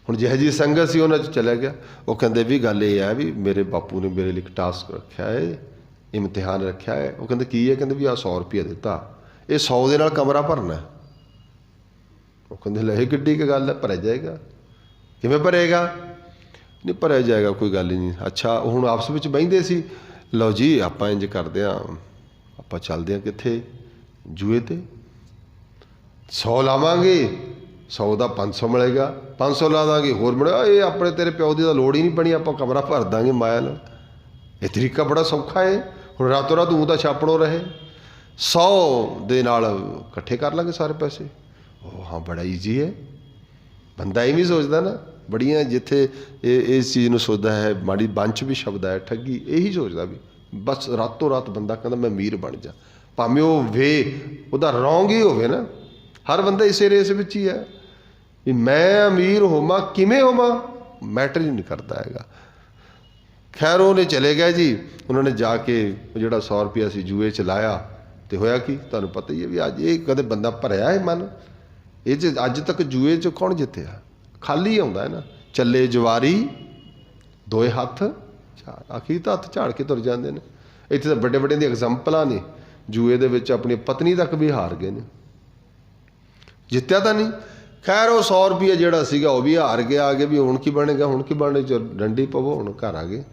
ਹੁਣ ਜਿਹੋ ਜਿਹੀ ਸੰਗਤ ਸੀ ਉਹਨਾਂ 'ਚ ਚਲਿਆ ਗਿਆ। ਉਹ ਕਹਿੰਦੇ ਵੀ ਗੱਲ ਇਹ ਹੈ ਵੀ ਮੇਰੇ ਬਾਪੂ ਨੇ ਮੇਰੇ ਲਈ ਇੱਕ ਟਾਸਕ ਰੱਖਿਆ ਹੈ, ਇਮਤਿਹਾਨ ਰੱਖਿਆ ਹੈ। ਉਹ ਕਹਿੰਦੇ ਕੀ ਹੈ? ਕਹਿੰਦੇ ਵੀ ਆਹ 100 ਰੁਪਈਆ ਦਿੱਤਾ, ਇਹ 100 ਦੇ ਨਾਲ ਕਮਰਾ ਭਰਨਾ। ਉਹ ਕਹਿੰਦੇ ਲੈ ਇਹ ਕਿੱਡੀ ਕੁ ਗੱਲ ਹੈ, ਭਰਿਆ ਜਾਏਗਾ। ਕਿਵੇਂ ਭਰੇਗਾ? ਨਹੀਂ ਭਰਿਆ ਜਾਏਗਾ, ਕੋਈ ਗੱਲ ਹੀ ਨਹੀਂ। ਅੱਛਾ ਉਹ ਹੁਣ ਆਪਸ ਵਿੱਚ ਬਹਿੰਦੇ ਸੀ, ਲਓ ਜੀ ਆਪਾਂ ਇੰਝ ਕਰਦੇ ਹਾਂ, ਆਪਾਂ ਚੱਲਦੇ ਹਾਂ ਕਿੱਥੇ? ਜੂਏ 'ਤੇ 100 ਲਾਵਾਂਗੇ, 100 ਦਾ 500 ਮਿਲੇਗਾ, 500 ਲਾ ਦਾਂਗੇ ਹੋਰ ਮਿਲੇਗਾ। ਇਹ ਆਪਣੇ ਤੇਰੇ ਪਿਓ ਦੀ ਤਾਂ ਲੋੜ ਹੀ ਨਹੀਂ ਪਣੀ, ਆਪਾਂ ਕਮਰਾ ਭਰ ਦਾਂਗੇ ਮਾਇਆ ਨਾਲ। ਇਹ ਤਰੀਕਾ ਬੜਾ ਸੌਖਾ ਹੈ। ਹੁਣ ਰਾਤੋਂ ਰਾਤ ਊਂ ਤਾਂ ਛਾਪਣੋਂ ਰਹੇ, 100 ਦੇ ਨਾਲ ਇਕੱਠੇ ਕਰ ਲਾਂਗੇ ਸਾਰੇ ਪੈਸੇ। ਉਹ ਹਾਂ ਬੜਾ ਈਜ਼ੀ ਹੈ। ਬੰਦਾ ਇਹ ਵੀ ਸੋਚਦਾ ਨਾ, ਬੜੀਆਂ ਜਿੱਥੇ ਇਹ ਇਸ ਚੀਜ਼ ਨੂੰ ਸੋਚਦਾ ਹੈ, ਮਾੜੀ ਬੰਚ ਵੀ ਸ਼ਬਦ ਹੈ ਠੱਗੀ, ਇਹੀ ਸੋਚਦਾ ਵੀ ਬਸ ਰਾਤੋਂ ਰਾਤ ਬੰਦਾ ਕਹਿੰਦਾ ਮੈਂ ਅਮੀਰ ਬਣ ਜਾ, ਭਾਵੇਂ ਉਹ ਉਹਦਾ ਰੌਂਗ ਹੀ ਹੋਵੇ ਨਾ। ਹਰ ਬੰਦਾ ਇਸੇ ਰੇਸ ਵਿੱਚ ਹੀ ਹੈ ਵੀ ਮੈਂ ਅਮੀਰ ਹੋਵਾਂ, ਕਿਵੇਂ ਹੋਵਾਂ ਮੈਟਰ ਹੀ ਨਹੀਂ ਕਰਦਾ ਹੈਗਾ। ਖੈਰ ਉਹਨੇ ਚਲੇ ਗਏ ਜੀ। ਉਹਨਾਂ ਨੇ ਜਾ ਕੇ ਜਿਹੜਾ 100 ਰੁਪਇਆ ਸੀ ਜੂਏ 'ਚ ਲਾਇਆ ਅਤੇ ਹੋਇਆ ਕੀ ਤੁਹਾਨੂੰ ਪਤਾ ਹੀ ਹੈ ਵੀ ਅੱਜ ਇਹ ਕਦੇ ਬੰਦਾ ਭਰਿਆ ਹੈ ਮਨ ਇਹ 'ਚ? ਅੱਜ ਤੱਕ ਜੂਏ 'ਚ ਕੌਣ ਜਿੱਤਿਆ? ਖਾਲੀ ਆਉਂਦਾ ਹੈ ਨਾ। ਚੱਲੇ ਜਵਾਰੀ ਦੋਏ ਹੱਥ ਝਾੜ, ਆਖਿਰ ਤਾਂ ਹੱਥ ਝਾੜ ਕੇ ਤੁਰ ਜਾਂਦੇ ਨੇ। ਇੱਥੇ ਤਾਂ ਵੱਡੇ ਵੱਡਿਆਂ ਦੀ ਐਗਜ਼ਾਮਪਲਾਂ ਨੇ, ਜੂਏ ਦੇ ਵਿੱਚ ਆਪਣੀ ਪਤਨੀ ਤੱਕ ਵੀ ਹਾਰ ਗਏ ਨੇ, ਜਿੱਤਿਆ ਤਾਂ ਨਹੀਂ। ਖੈਰ ਉਹ 100 ਰੁਪਈਆ ਜਿਹੜਾ ਸੀਗਾ ਉਹ ਵੀ ਹਾਰ ਗਿਆ। ਆ ਗਏ ਵੀ ਹੁਣ ਕੀ ਬਣੇਗਾ, ਹੁਣ ਕੀ ਬਣੇਗਾ, ਡੰਡੀ ਪਵੋ, ਹੁਣ ਘਰ ਆ ਗਏ।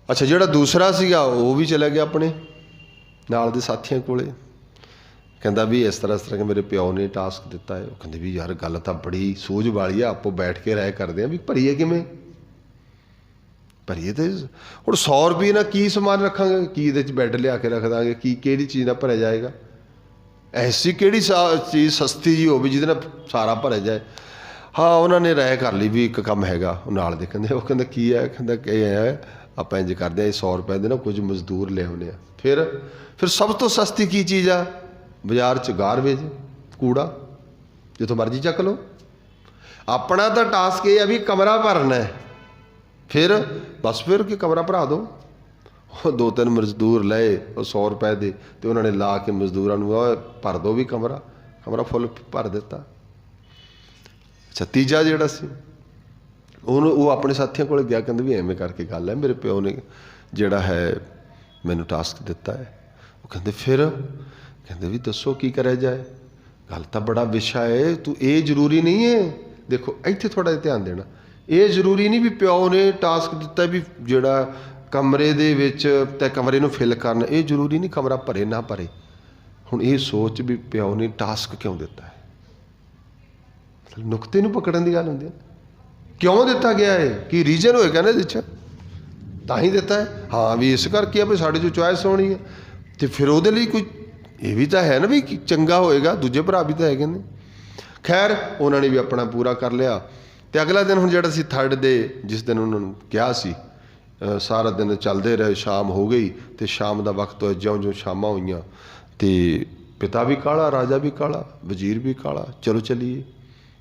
ਅੱਛਾ ਜਿਹੜਾ ਦੂਸਰਾ ਸੀਗਾ ਉਹ ਵੀ ਚਲਾ ਗਿਆ ਆਪਣੇ ਨਾਲ ਦੇ ਸਾਥੀਆਂ ਕੋਲੇ। ਕਹਿੰਦਾ ਵੀ ਇਸ ਤਰ੍ਹਾਂ ਕਿ ਮੇਰੇ ਪਿਓ ਨੇ ਟਾਸਕ ਦਿੱਤਾ ਹੈ। ਉਹ ਕਹਿੰਦੇ ਵੀ ਯਾਰ ਗੱਲ ਤਾਂ ਬੜੀ ਸੂਝ ਵਾਲੀ ਆ, ਆਪੋ ਬੈਠ ਕੇ ਰਾਏ ਕਰਦੇ ਹਾਂ ਵੀ ਭਰੀਏ ਕਿਵੇਂ। ਭਰੀਏ ਤੇ ਹੁਣ 100 ਰੁਪਏ ਨਾਲ ਕੀ ਸਮਾਨ ਰੱਖਾਂਗੇ, ਕੀ ਇਹਦੇ 'ਚ ਬੈੱਡ ਲਿਆ ਕੇ ਰੱਖ ਦਾਂਗੇ, ਕੀ ਕਿਹੜੀ ਚੀਜ਼ ਨਾਲ ਭਰਿਆ ਜਾਏਗਾ? ਐਸੀ ਕਿਹੜੀ ਚੀਜ਼ ਸਸਤੀ ਜੀ ਹੋਵੇ ਜਿਹਦੇ ਨਾਲ ਸਾਰਾ ਭਰਿਆ ਜਾਏ? ਹਾਂ ਉਹਨਾਂ ਨੇ ਰਾਏ ਕਰ ਲਈ ਵੀ ਇੱਕ ਕੰਮ ਹੈਗਾ। ਉਹ ਨਾਲ ਦੇ ਕਹਿੰਦੇ, ਉਹ ਕਹਿੰਦਾ ਕੀ ਹੈ? ਕਹਿੰਦਾ ਇਹ ਹੈ ਆਪਾਂ ਇੰਝ ਕਰਦੇ ਹਾਂ, ਇਹ 100 ਰੁਪਏ ਦੇ ਨਾ ਕੁਝ ਮਜ਼ਦੂਰ ਲਿਆਉਂਦੇ ਆ। ਫਿਰ ਸਭ ਤੋਂ ਸਸਤੀ ਕੀ ਚੀਜ਼ ਆ ਬਾਜ਼ਾਰ 'ਚ? ਗਾਰਬੇਜ, ਕੂੜਾ, ਜਿੱਥੋਂ ਮਰਜ਼ੀ ਚੱਕ ਲਓ। ਆਪਣਾ ਤਾਂ ਟਾਸਕ ਇਹ ਆ ਵੀ ਕਮਰਾ ਭਰਨਾ ਹੈ। ਫਿਰ ਕਿ ਕਮਰਾ ਭਰਾ ਦਿਓ। ਉਹ 2-3 ਮਜ਼ਦੂਰ ਲਏ ਉਹ 100 ਰੁਪਏ ਦੇ, ਅਤੇ ਉਹਨਾਂ ਨੇ ਲਾ ਕੇ ਮਜ਼ਦੂਰਾਂ ਨੂੰ ਭਰ ਦਿਓ ਵੀ ਕਮਰਾ ਫੁੱਲ ਭਰ ਦਿੱਤਾ। ਅੱਛਾ ਤੀਜਾ ਜਿਹੜਾ ਸੀ ਉਹ ਆਪਣੇ ਸਾਥੀਆਂ ਕੋਲ ਗਿਆ। ਕਹਿੰਦੇ ਵੀ ਐਵੇਂ ਕਰਕੇ ਗੱਲ ਹੈ, ਮੇਰੇ ਪਿਓ ਨੇ ਜਿਹੜਾ ਹੈ ਮੈਨੂੰ ਟਾਸਕ ਦਿੱਤਾ ਹੈ। ਉਹ ਕਹਿੰਦੇ ਵੀ ਦੱਸੋ ਕੀ ਕਰਿਆ ਜਾਏ? ਗੱਲ ਤਾਂ ਬੜਾ ਵਿਸ਼ਾ ਹੈ, ਤੂੰ ਇਹ ਜ਼ਰੂਰੀ ਨਹੀਂ ਹੈ। ਦੇਖੋ ਇੱਥੇ ਥੋੜ੍ਹਾ ਜਿਹਾ ਧਿਆਨ ਦੇਣਾ। ਇਹ ਜ਼ਰੂਰੀ ਨਹੀਂ ਵੀ ਪਿਓ ਨੇ ਟਾਸਕ ਦਿੱਤਾ ਵੀ ਜਿਹੜਾ ਕਮਰੇ ਦੇ ਵਿੱਚ ਤੇ ਕਮਰੇ ਨੂੰ ਫਿਲ ਕਰਨ, ਇਹ ਜ਼ਰੂਰੀ ਨਹੀਂ ਕਮਰਾ ਭਰੇ ਨਾ ਭਰੇ। ਹੁਣ ਇਹ ਸੋਚ ਵੀ ਪਿਓ ਨੇ ਟਾਸਕ ਕਿਉਂ ਦਿੱਤਾ ਹੈ, ਨੁਕਤੇ ਨੂੰ ਪਕੜਨ ਦੀ ਗੱਲ ਹੁੰਦੀ ਹੈ। ਕਿਉਂ ਦਿੱਤਾ ਗਿਆ ਹੈ, ਕੀ ਰੀਜ਼ਨ ਹੋਏਗਾ ਨਾ ਇਹਦੇ 'ਚ, ਤਾਂ ਹੀ ਦਿੱਤਾ ਹੈ। ਹਾਂ ਵੀ ਇਸ ਕਰਕੇ ਆ ਵੀ ਸਾਡੇ 'ਚੋਂ ਚੋਇਸ ਹੋਣੀ ਹੈ, ਅਤੇ ਫਿਰ ਉਹਦੇ ਲਈ ਕੋਈ ਇਹ ਵੀ ਤਾਂ ਹੈ ਨਾ ਵੀ ਚੰਗਾ ਹੋਏਗਾ। ਦੂਜੇ ਭਰਾ ਵੀ ਤਾਂ ਹੈਗੇ ਨੇ। ਖੈਰ ਉਹਨਾਂ ਨੇ ਵੀ ਆਪਣਾ ਪੂਰਾ ਕਰ ਲਿਆ। ਅਤੇ ਅਗਲਾ ਦਿਨ ਹੁਣ ਜਿਹੜਾ ਸੀ ਥਰਡ ਡੇ, ਜਿਸ ਦਿਨ ਉਹਨਾਂ ਨੂੰ ਕਿਹਾ ਸੀ, ਸਾਰਾ ਦਿਨ ਚੱਲਦੇ ਰਹੇ, ਸ਼ਾਮ ਹੋ ਗਈ ਅਤੇ ਸ਼ਾਮ ਦਾ ਵਕਤ ਹੋਇਆ। ਜਿਉਂ ਸ਼ਾਮਾਂ ਹੋਈਆਂ ਅਤੇ ਪਿਤਾ ਵੀ ਕਾਹਲਾ, ਰਾਜਾ ਵੀ ਕਾਹਲਾ, ਵਜ਼ੀਰ ਵੀ ਕਾਹਲਾ, ਚਲੋ ਚੱਲੀਏ।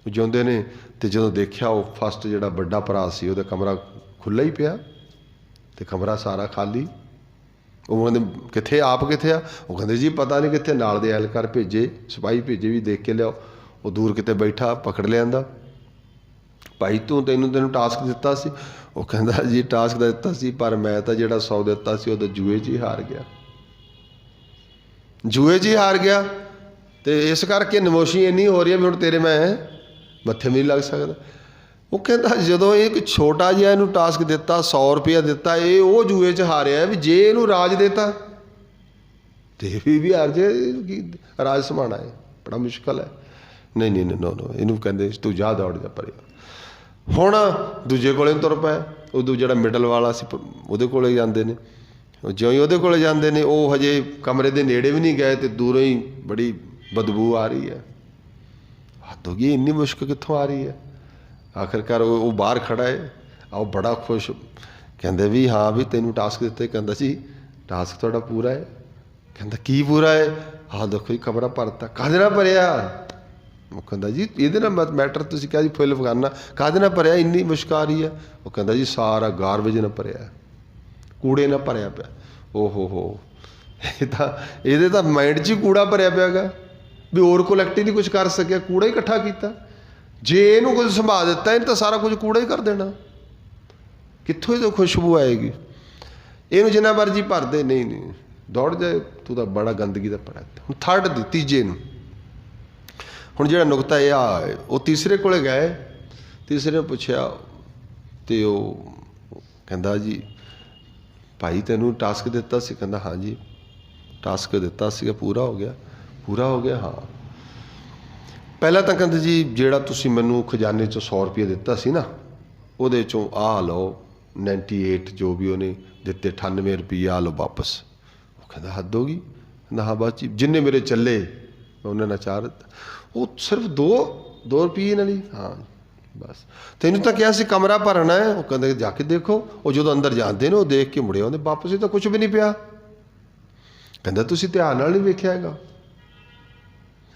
ਉਹ ਜਿਉਂਦੇ ਨੇ ਅਤੇ ਜਦੋਂ ਦੇਖਿਆ ਉਹ ਫਸਟ ਜਿਹੜਾ ਵੱਡਾ ਭਰਾ ਸੀ ਉਹਦਾ ਕਮਰਾ ਖੁੱਲ੍ਹਾ ਹੀ ਪਿਆ ਅਤੇ ਕਮਰਾ ਸਾਰਾ ਖਾਲੀ। ਉਹ ਕਹਿੰਦੇ ਕਿੱਥੇ, ਆਪ ਕਿੱਥੇ ਆ? ਉਹ ਕਹਿੰਦੇ ਜੀ ਪਤਾ ਨਹੀਂ ਕਿੱਥੇ, ਨਾਲ ਦੇ ਐਹਲਕਾਰ ਭੇਜੇ, ਸਿਪਾਹੀ ਭੇਜੇ ਵੀ ਦੇਖ ਕੇ ਲਿਆਓ। ਉਹ ਦੂਰ ਕਿਤੇ ਬੈਠਾ, ਪਕੜ ਲਿਆਂਦਾ। ਭਾਈ ਤੈਨੂੰ ਟਾਸਕ ਦਿੱਤਾ ਸੀ? ਉਹ ਕਹਿੰਦਾ ਜੀ ਟਾਸਕ ਦਾ ਦਿੱਤਾ ਸੀ, ਪਰ ਮੈਂ ਤਾਂ ਜਿਹੜਾ 100 ਦਿੱਤਾ ਸੀ ਉਹ ਤਾਂ ਜੂਏ 'ਚ ਹੀ ਹਾਰ ਗਿਆ। ਜੂਏ 'ਚ ਹੀ ਹਾਰ ਗਿਆ ਅਤੇ ਇਸ ਕਰਕੇ ਨਮੋਸ਼ੀ ਇੰਨੀ ਹੋ ਰਹੀ ਹੈ ਵੀ ਹੁਣ ਤੇਰੇ ਮੈਂ ਮੱਥੇ ਵੀ ਨਹੀਂ ਲੱਗ ਸਕਦਾ। ਉਹ ਕਹਿੰਦਾ ਜਦੋਂ ਇਹ ਇੱਕ ਛੋਟਾ ਜਿਹਾ ਇਹਨੂੰ ਟਾਸਕ ਦਿੱਤਾ, 100 ਰੁਪਇਆ ਦਿੱਤਾ, ਇਹ ਉਹ ਜੂਏ 'ਚ ਹਾਰਿਆ ਵੀ ਜੇ ਇਹਨੂੰ ਰਾਜ ਦਿੱਤਾ ਅਤੇ ਵੀ ਹਾਰ ਜੇ, ਰਾਜ ਸੰਭਾਲਣਾ ਹੈ ਬੜਾ ਮੁਸ਼ਕਲ ਹੈ। ਨਹੀਂ ਨੋ ਇਹਨੂੰ ਕਹਿੰਦੇ ਤੂੰ ਜਾ ਦੌੜ ਜਾ ਪਰੇ। ਹੁਣ ਦੂਜੇ ਕੋਲੇ ਤੁਰ ਪਿਆ। ਉਦੋਂ ਜਿਹੜਾ ਮਿਡਲ ਵਾਲਾ ਸੀ ਉਹਦੇ ਕੋਲੇ ਜਾਂਦੇ ਨੇ। ਜਿਉਂ ਹੀ ਉਹਦੇ ਕੋਲੇ ਜਾਂਦੇ ਨੇ, ਉਹ ਹਜੇ ਕਮਰੇ ਦੇ ਨੇੜੇ ਵੀ ਨਹੀਂ ਗਏ ਅਤੇ ਦੂਰੋਂ ਹੀ ਬੜੀ ਬਦਬੂ ਆ ਰਹੀ ਹੈ। ਹੱਦ ਹੋ ਗਈ, ਇੰਨੀ ਮੁਸ਼ਕ ਕਿੱਥੋਂ ਆ ਰਹੀ ਹੈ? ਆਖਿਰਕਾਰ ਉਹ ਬਾਹਰ ਖੜਾ ਹੈ। ਉਹ ਬੜਾ ਖੁਸ਼, ਕਹਿੰਦੇ ਵੀ ਹਾਂ ਵੀ ਤੈਨੂੰ ਟਾਸਕ ਦਿੱਤੇ। ਕਹਿੰਦਾ ਸੀ टास्क तुहाडा पूरा है। कहंदा की पूरा है? हाँ देखो जी कमरा भरता। काहदे नाल भरिया? वो कहंदा जी इहदे नाल मैटर तुसीं कहा जी फिल फलाना, काहदे नाल भरिया? इन्नी मुश्क आ रही है। वो कहंदा जी सारा गारबेज नाल भरिया, कूड़े नाल भरिया पिया। ओ हो ये तो माइंड च ही कूड़ा भरिया पिया गा भी होर कलैक्ट ही नहीं कुछ कर सकिया, कूड़ा ही इकट्ठा किया। जे इनू कुछ संभाल दिता इन तो सारा कुछ कूड़ा ही कर देना, कित्थों तो खुशबू आएगी। इनू जिन्ना मर्जी भर दे, नहीं नहीं दौड़ जाए, तू तो बड़ा गंदगी का पड़ा। हुण थर्ड दी तीजे नूं हुण जिहड़ा नुकता यह आ वो तीसरे कोले गए, तीसरे ने पुछया तो कहंदा जी भाई तैनूं टास्क दिता सी? कहंदा हाँ जी टास्क दिता सीगा, पूरा हो गया? पूरा हो गया हाँ। पहला तो कहते जी जिहड़ा तुसीं मैनूं खजाने चों 100 रुपये दिता सी ना, उहदे चों आ लो 98 जो भी उन्हें दिते 98 रुपये आ लो वापस। वो कहता हद होगी। कहता हाँ बस जी जिन्ने मेरे चले मैं उन्होंने चार दिता। वो सिर्फ दो रुपये नाल ही? हाँ बस तेनू तो क्या सी कमरा भरना है? वो कहते जाके देखो। वो जो अंदर जाते हैं वो देख के मुड़े आते वापस ही तो कुछ भी नहीं पिया। कहता तुसीं ध्यान नाल नहीं वेख्या हैगा।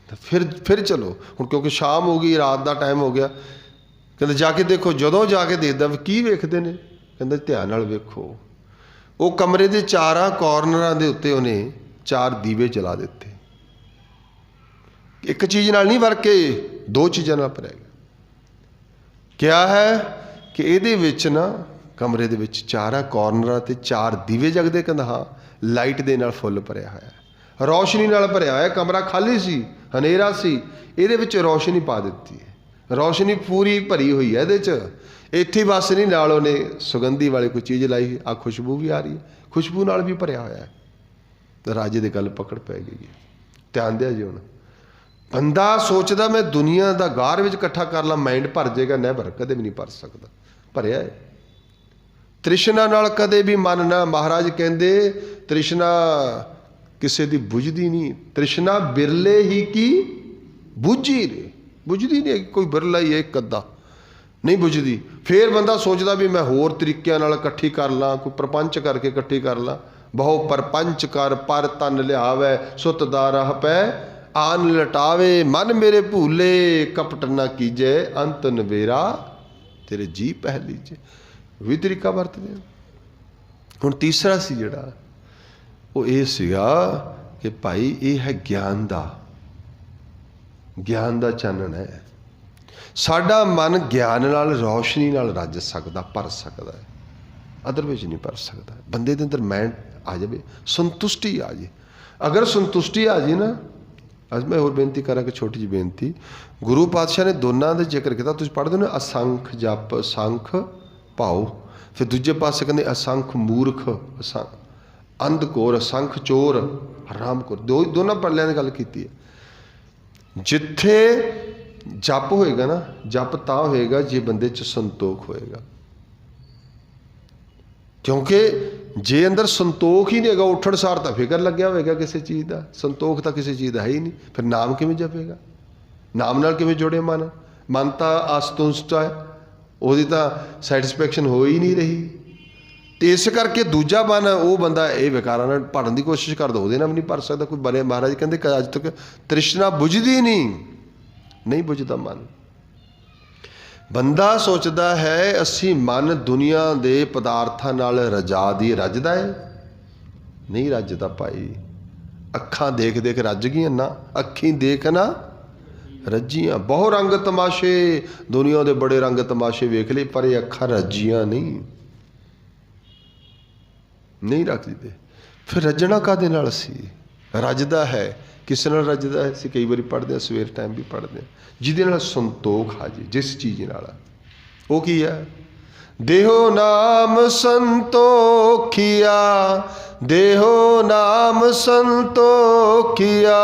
फिर चलो हुण क्योंकि शाम हो गई, रात का टाइम हो गया। कहते जाके देखो। जदों जाके देखदा की वेखदे ने? कहते ध्यान नाल वेखो। वो कमरे के चारां कॉर्नरां दे उत्ते उन्हें 4 दीवे जला दिते। एक चीज़ नाल नहीं भर के 2 चीज़ां नाल भरिया गया। क्या है कि इहदे विच ना कमरे दे विच चारां कॉर्नरां ते 4 दीवे जगदे। कहंदा हाँ लाइट दे नाल फुੱਲ भरिया होया, रोशनी नाल भरिया होया। कमरा खाली सी, हनेरा सी, इहदे विच रोशनी पा दित्ती है, रोशनी पूरी भरी हुई है। इहदे च इत्थे बस नहीं, नाल उहने सुगंधी वाली कोई चीज़ लाई, आ खुशबू भी आ रही है, खुशबू नाल भी भरिया होया है। तो राजे दी गल पकड़ पै गई। ध्यान दिया जी। हुण बंदा सोचदा मैं दुनिया का गारबेज इकट्ठा कर ला माइंड भर जाएगा, नहीं भर कदे भी नहीं भर सकता, भरिया है। तृष्णा नाल कदे भी मन ना, महाराज कहंदे तृष्णा किसी की बुझदी नहीं, तृष्णा बिरले ही की बुझी रे, बुझदी नहीं। कोई बिरला ही है एक अद्धा, नहीं बुझदी। फिर बंदा सोचदा भी मैं होर तरीकों नाल इकट्ठी कर ला, कोई प्रपंच करके इकट्ठी कर ला। बहु परपंच कर पर तन लियावै, सुत दा रह पै आन लटावे। मन मेरे भूले कपट ना कीजे, अंत नवेरा तेरे जी पह लीजे। भी तरीका वरतदे। हुण तीसरा सी जिहड़ा वो ये सीगा कि भाई ये है ज्ञान दा चानण है। साडा मन ज्ञान नाल रोशनी नाल रज सकदा, भर सकदा है, अदरवाइज नहीं भर सकदा। बंदे दे अंदर माइंड आ जाए, संतुष्टि आ जाए। अगर संतुष्टि आ जाए ना, अज मैं होर बेनती करा कि छोटी जी बेनती, गुरु पातशाह ने दोनों का जिक्र किया। तुसीं पढ़दे हो ना असंख जप असंख भाओ, फिर दूजे पासे कहते असंख मूर्ख, अंधकोर, असंख चोर, हरामखोर। दोनों पल्लियां की गल की है। जिथे जप होएगा ना, जप तां होएगा जे बंदे च संतोख होएगा। क्योंकि जे अंदर संतोख ही नहीं होगा, उठण सार तो फिकर लग्या होएगा किसी चीज़ का, संतोख तो किसी चीज़ का है ही नहीं। फिर नाम किवें जपेगा? नाम नाल किवें जुड़े मन? मन तो असंतुष्ट है, ਉਹਦੀ ਤਾਂ ਸੈਟੀਸਫੈਕਸ਼ਨ ਹੋ ਹੀ ਨਹੀਂ ਰਹੀ। ਤੇ ਇਸ ਕਰਕੇ ਦੂਜਾ ਮਨ ਉਹ ਬੰਦਾ ਇਹ ਵਿਕਾਰਾਂ ਨਾਲ ਭਰਨ ਦੀ ਕੋਸ਼ਿਸ਼ ਕਰਦਾ, ਉਹਦੇ ਨਾਲ ਵੀ ਨਹੀਂ ਭਰ ਸਕਦਾ। ਕੋਈ ਬੜੇ ਮਹਾਰਾਜ ਕਹਿੰਦੇ ਕਿ ਅੱਜ ਤੱਕ ਤ੍ਰਿਸ਼ਨਾ ਬੁਝਦੀ ਨਹੀਂ ਬੁਝਦਾ ਮਨ। ਬੰਦਾ ਸੋਚਦਾ ਹੈ ਅਸੀਂ ਮਨ ਦੁਨੀਆ ਦੇ ਪਦਾਰਥਾਂ ਨਾਲ ਰਜਾ ਦੀ, ਰੱਜਦਾ ਹੈ? ਨਹੀਂ ਰੱਜਦਾ ਭਾਈ। ਅੱਖਾਂ ਦੇਖ ਦੇਖ ਰੱਜ ਗਈਆਂ ਨਾ, ਅੱਖੀਂ ਦੇਖ ਨਾ रजियां। बहुत रंग तमाशे दुनिया के बड़े रंग तमाशे वेख ले, पर ये अखा रजियां नहीं रखते। फिर रजना कादे नाल सी? रजदा है किस नाल रजदा है? असीं कई बार पढ़ते हैं, सवेर टाइम भी पढ़ते हैं, जिहदे नाल संतोख आ जी, जिस चीज़ नाल। वो की है? देहो नाम संतोखिया, देहो नाम संतोखिया।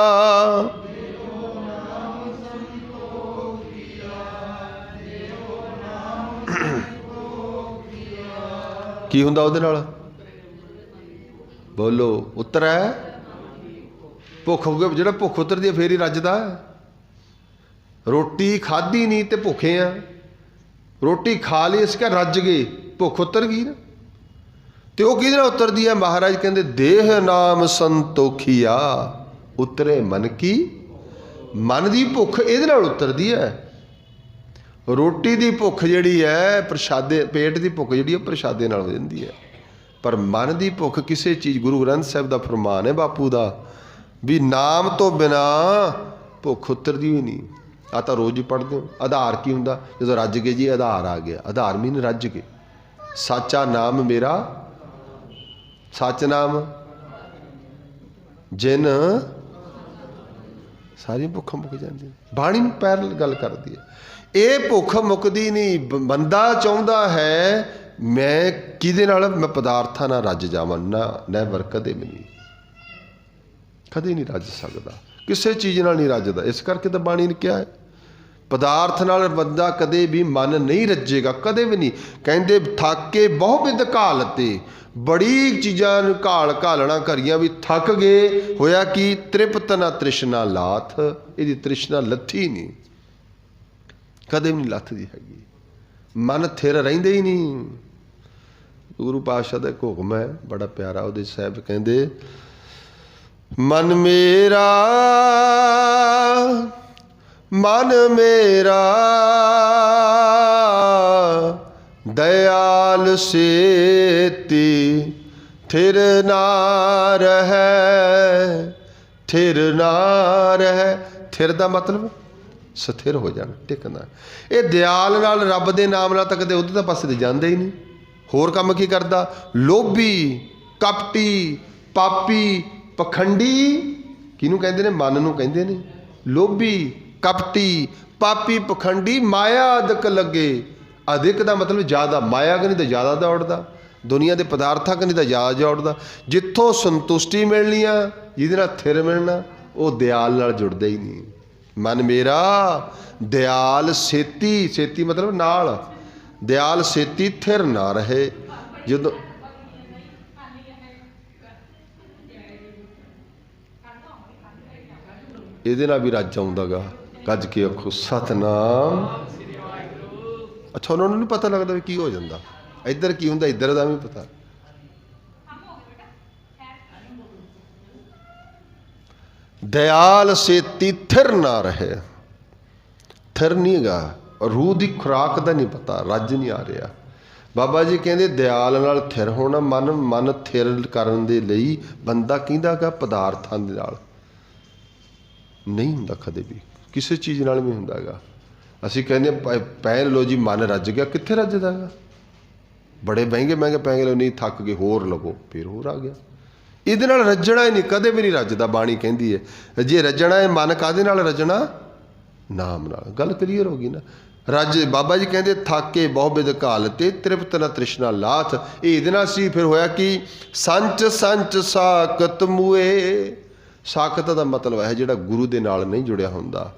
की हुंदा उहदे नाल? बोलो उतर है। भुख हो गई, जिहड़ा भुख उतरदी है फिर ही रजदा है। रोटी खाधी नहीं तो भुखे आ, रोटी खा ली इस क्या रज गए, भुख उतर गई ना। ਤੇ ਉਹ ਕਿਹਦੇ ਨਾਲ ਉਤਰਦੀ ਹੈ? ਮਹਾਰਾਜ ਕਹਿੰਦੇ ਦੇਹ ਨਾਮ ਸੰਤੋਖੀਆ ਉਤਰੇ ਮਨ ਕੀ। ਮਨ ਦੀ ਭੁੱਖ ਇਹਦੇ ਨਾਲ ਉਤਰਦੀ ਹੈ। ਰੋਟੀ ਦੀ ਭੁੱਖ ਜਿਹੜੀ ਹੈ ਪ੍ਰਸ਼ਾਦੇ, ਪੇਟ ਦੀ ਭੁੱਖ ਜਿਹੜੀ ਹੈ ਪ੍ਰਸ਼ਾਦੇ ਨਾਲ ਹੋ ਜਾਂਦੀ ਹੈ, ਪਰ ਮਨ ਦੀ ਭੁੱਖ ਕਿਸੇ ਚੀਜ਼, ਗੁਰੂ ਗ੍ਰੰਥ ਸਾਹਿਬ ਦਾ ਫਰਮਾਨ ਹੈ ਬਾਪੂ ਦਾ ਵੀ ਨਾਮ ਤੋਂ ਬਿਨਾ ਭੁੱਖ ਉਤਰਦੀ ਵੀ ਨਹੀਂ। ਆ ਤਾਂ ਰੋਜ਼ ਹੀ ਪੜ੍ਹਦੇ ਹੋ। ਆਧਾਰ ਕੀ ਹੁੰਦਾ? ਜਦੋਂ ਰੱਜ ਗਏ ਜੀ ਆਧਾਰ ਆ ਗਿਆ। ਆਧਾਰ ਮੀਨ ਰੱਜ ਗਏ। ਸਾਚਾ ਨਾਮ ਮੇਰਾ, ਸੱਚ ਨਾਮ ਜਿਨ, ਸਾਰੀਆਂ ਭੁੱਖਾਂ ਮੁੱਕ ਜਾਂਦੀਆਂ। ਬਾਣੀ ਨੂੰ ਪੈਰਲ ਗੱਲ ਕਰਦੀ ਹੈ। ਇਹ ਭੁੱਖ ਮੁੱਕਦੀ ਨਹੀਂ। ਬੰਦਾ ਚਾਹੁੰਦਾ ਹੈ ਮੈਂ ਕਿਹਦੇ ਨਾਲ? ਮੈਂ ਪਦਾਰਥਾਂ ਨਾਲ ਰੱਜ ਜਾਵਾਂ। ਨੈਵਰ, ਕਦੇ ਵੀ ਨਹੀਂ, ਕਦੇ ਨਹੀਂ ਰੱਜ ਸਕਦਾ। ਕਿਸੇ ਚੀਜ਼ ਨਾਲ ਨਹੀਂ ਰੱਜਦਾ। ਇਸ ਕਰਕੇ ਤਾਂ ਬਾਣੀ ਨੇ ਕਿਹਾ ਹੈ ਪਦਾਰਥ ਨਾਲ ਬੰਦਾ ਕਦੇ ਵੀ ਮਨ ਨਹੀਂ ਰੱਜੇਗਾ, ਕਦੇ ਵੀ ਨਹੀਂ। ਕਹਿੰਦੇ ਥੱਕੇ ਬਹੁ ਬਿਦ ਘਾਲਤੇ, ਬੜੀ ਚੀਜ਼ਾਂ ਨੂੰ ਘਾਲਣਾ ਕਰੀਆਂ ਵੀ ਥੱਕ ਗਏ। ਹੋਇਆ ਕਿ ਤ੍ਰਿਪਤ ਨਾ ਤ੍ਰਿਸ਼ਨਾ ਲਾਥ, ਇਹਦੀ ਤ੍ਰਿਸ਼ਨਾ ਲੱਥੀ ਨਹੀਂ, ਕਦੇ ਵੀ ਨਹੀਂ ਲੱਥਦੀ ਹੈਗੀ। ਮਨ ਥਿਰ ਰਹਿੰਦੇ ਹੀ ਨਹੀਂ। ਗੁਰੂ ਪਾਤਸ਼ਾਹ ਦਾ ਇੱਕ ਹੁਕਮ ਹੈ ਬੜਾ ਪਿਆਰਾ, ਉਹਦੇ ਸਾਹਿਬ ਕਹਿੰਦੇ ਮਨ ਮੇਰਾ, ਮਨ ਮੇਰਾ ਦਇਆਲ ਸੇਤੀ ਥਿਰ ਨਾ ਰਹਿ, ਥਿਰ ਨਾ ਰਹਿ। ਥਿਰ ਦਾ ਮਤਲਬ ਸਥਿਰ ਹੋ ਜਾਣਾ, ਟਿਕਣਾ। ਇਹ ਦਿਆਲ ਨਾਲ, ਰੱਬ ਦੇ ਨਾਮ ਨਾਲ ਤਾਂ ਕਦੇ ਉੱਧਰ ਦਾ ਪਾਸੇ ਤੇ ਜਾਂਦੇ ਹੀ ਨਹੀਂ। ਹੋਰ ਕੰਮ ਕੀ ਕਰਦਾ? ਲੋਭੀ, ਕਪਟੀ, ਪਾਪੀ, ਪਖੰਡੀ। ਕਿਹਨੂੰ ਕਹਿੰਦੇ ਨੇ? ਮਨ ਨੂੰ ਕਹਿੰਦੇ ਨੇ। ਲੋਭੀ, ਕਪਟੀ, ਪਾਪੀ, ਪਖੰਡੀ, ਮਾਇਆ ਅਧਿਕ ਲੱਗੇ। ਅਧਿਕ ਦਾ ਮਤਲਬ ਜ਼ਿਆਦਾ। ਮਾਇਆ ਕਿ ਨਹੀਂ ਤਾਂ ਜ਼ਿਆਦਾ ਦੌੜਦਾ, ਦੁਨੀਆ ਦੇ ਪਦਾਰਥਾਂ ਕਿ ਨਹੀਂ ਤਾਂ ਜ਼ਿਆਦਾ ਦੌੜਦਾ। ਜਿੱਥੋਂ ਸੰਤੁਸ਼ਟੀ ਮਿਲਣੀ ਆ, ਜਿਹਦੇ ਨਾਲ ਥਿਰ ਮਿਲਣਾ, ਉਹ ਦਿਆਲ ਨਾਲ ਜੁੜਦਾ ਹੀ ਨਹੀਂ। ਮਨ ਮੇਰਾ ਦਿਆਲ ਸੇਤੀ, ਸੇਤੀ ਮਤਲਬ ਨਾਲ, ਦਿਆਲ ਸੇਤੀ ਥਿਰ ਨਾ ਰਹੇ। ਜਦੋਂ ਇਹਦੇ ਨਾਲ ਵੀ ਰੱਜ ਆਉਂਦਾ ਗਾ, ਗੱਜ ਕੇ ਆਖੋ ਸਤਨਾਮ। ਅੱਛਾ, ਉਹਨਾਂ ਨੂੰ ਨਹੀਂ ਪਤਾ ਲੱਗਦਾ ਵੀ ਕੀ ਹੋ ਜਾਂਦਾ, ਇੱਧਰ ਕੀ ਹੁੰਦਾ, ਇੱਧਰ ਦਾ ਵੀ ਪਤਾ। ਦਿਆਲ ਸੇਤੀ ਥਿਰ ਨਾ ਰਹੇ। ਥਿਰ ਨਹੀਂ ਹੈਗਾ, ਰੂਹ ਦੀ ਖੁਰਾਕ ਦਾ ਨਹੀਂ ਪਤਾ, ਰੱਜ ਨਹੀਂ ਆ ਰਿਹਾ। ਬਾਬਾ ਜੀ ਕਹਿੰਦੇ ਦਿਆਲ ਨਾਲ ਥਿਰ ਹੋਣਾ। ਮਨ ਥਿਰ ਕਰਨ ਦੇ ਲਈ ਬੰਦਾ ਕਹਿੰਦਾ ਗਾ ਪਦਾਰਥਾਂ ਦੇ ਨਾਲ ਨਹੀਂ ਹੁੰਦਾ, ਕਦੇ ਵੀ ਕਿਸੇ ਚੀਜ਼ ਨਾਲ ਵੀ ਹੁੰਦਾ ਗਾ। ਅਸੀਂ ਕਹਿੰਦੇ ਪਹਿਨ ਲਓ ਜੀ, ਮਨ ਰੱਜ ਗਿਆ। ਕਿੱਥੇ ਰੱਜਦਾ ਗਾ? ਬੜੇ ਮਹਿੰਗੇ ਮਹਿੰਗੇ ਪੈਸੇ ਲਓ, ਨਹੀਂ ਥੱਕ ਗਏ, ਹੋਰ ਲਵੋ, ਫਿਰ ਹੋਰ ਆ ਗਿਆ। ਇਹਦੇ ਨਾਲ ਰੱਜਣਾ ਹੀ ਨਹੀਂ, ਕਦੇ ਵੀ ਨਹੀਂ ਰੱਜਦਾ। ਬਾਣੀ ਕਹਿੰਦੀ ਹੈ ਜੇ ਰੱਜਣਾ ਹੈ ਮਨ, ਕਾਹਦੇ ਨਾਲ ਰੱਜਣਾ? ਨਾਮ ਨਾਲ। ਗੱਲ ਕਲੀਅਰ ਹੋ ਗਈ ਨਾ। ਰੱਜ, ਬਾਬਾ ਜੀ ਕਹਿੰਦੇ ਥਾਕੇ ਬਹੁ ਬਿਦ ਘਾਲਤੇ ਤ੍ਰਿਪਤ ਨ ਤ੍ਰਿਸ਼ਨਾ ਲਾਥ। ਇਹ ਇਹਦੇ ਨਾਲ ਸੀ। ਫਿਰ ਹੋਇਆ ਕਿ ਸੰਚ ਸੰਚ ਸਾਕਤ ਮੂਏ। ਸਾਕਤ ਦਾ ਮਤਲਬ ਹੈ ਜਿਹੜਾ ਗੁਰੂ ਦੇ ਨਾਲ ਨਹੀਂ ਜੁੜਿਆ ਹੁੰਦਾ।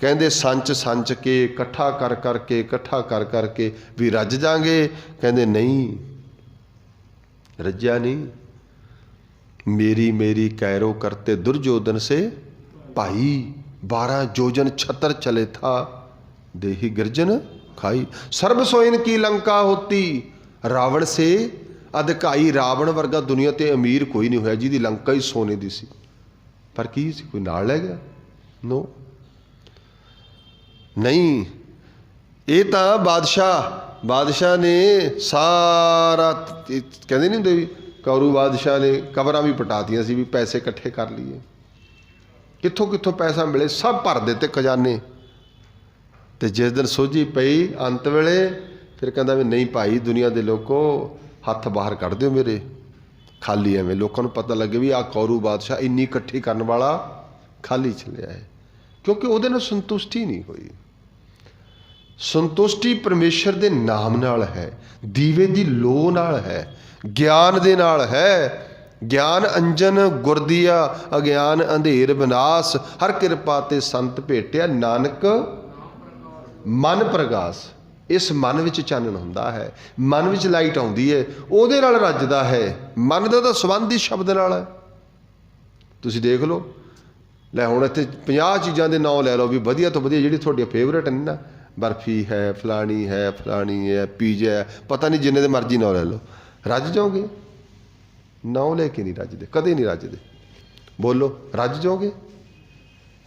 ਕਹਿੰਦੇ ਸੰਚ ਸੰਚ ਕੇ, ਇਕੱਠਾ ਕਰ ਕਰਕੇ, ਇਕੱਠਾ ਕਰ ਕਰਕੇ ਵੀ ਰੱਜ ਜਾਗੇ। ਕਹਿੰਦੇ ਨਹੀਂ, ਰੱਜਿਆ ਨਹੀਂ। ਮੇਰੀ ਮੇਰੀ ਕੈਰੋ ਕਰਤੇ ਦੁਰਜੋਧਨ ਸੇ ਭਾਈ, 12 योजन छतर चले था देही गर्जन खाई। सर्व सोइन की लंका होती रावण से अधिकाई। रावण वर्गा दुनिया ते अमीर कोई नहीं होया जिहदी लंका ही सोने दी सी, पर की सी कोई नाल लै गया? नो, नहीं। ये तो बादशाह ने सारा, कहते नहीं होंदे कौरू बादशाह ने कबरां भी पटातियां सी भी पैसे इकट्ठे कर लीए। कित्थों कित्थों पैसा मिले, सब भर दिते खजाने। तो जिस दिन सोझी पई अंत वेले फिर कहता भी नहीं भाई दुनिया के लोगों हथ बाहर कढ़ दिओ मेरे, खाली एवें लोगों को पता लगे भी आ कौरू बादशाह इन्नी इकट्ठी करने वाला खाली चलिया है। क्योंकि उहदे नाल संतुष्टि नहीं हुई। संतुष्टि परमेश्वर दे नाम नाल है, दीवे दी लो नाल है, ज्ञान दे नाल है। ज्ञान अंजन गुर दिया अज्ञान अंधेर विनाश। हर किरपा ते संत भेटिया नानक मन प्रगास। इस मन विच चानण हुंदा है, मन विच लाइट आउंदी है, उहदे नाल रजदा है। मन दा तां संबंध ही शब्द नाल है। तुसीं देख लो, लै हुण इत्थे 50 चीज़ां दे नाम लै लो भी वधिया तो वधिया जिहड़ी तुहाडी फेवरेट ने ना, बर्फी है, फलानी है, पिज़्ज़ा है, पता नहीं जिन्ने दे मर्जी नाम लै लो, रज जाओगे। ਨਾਮ ਲੈ ਕੇ ਨਹੀਂ ਰੱਜਦੇ, ਕਦੇ ਨਹੀਂ ਰੱਜਦੇ। ਬੋਲੋ ਰੱਜ ਜਾਓਗੇ?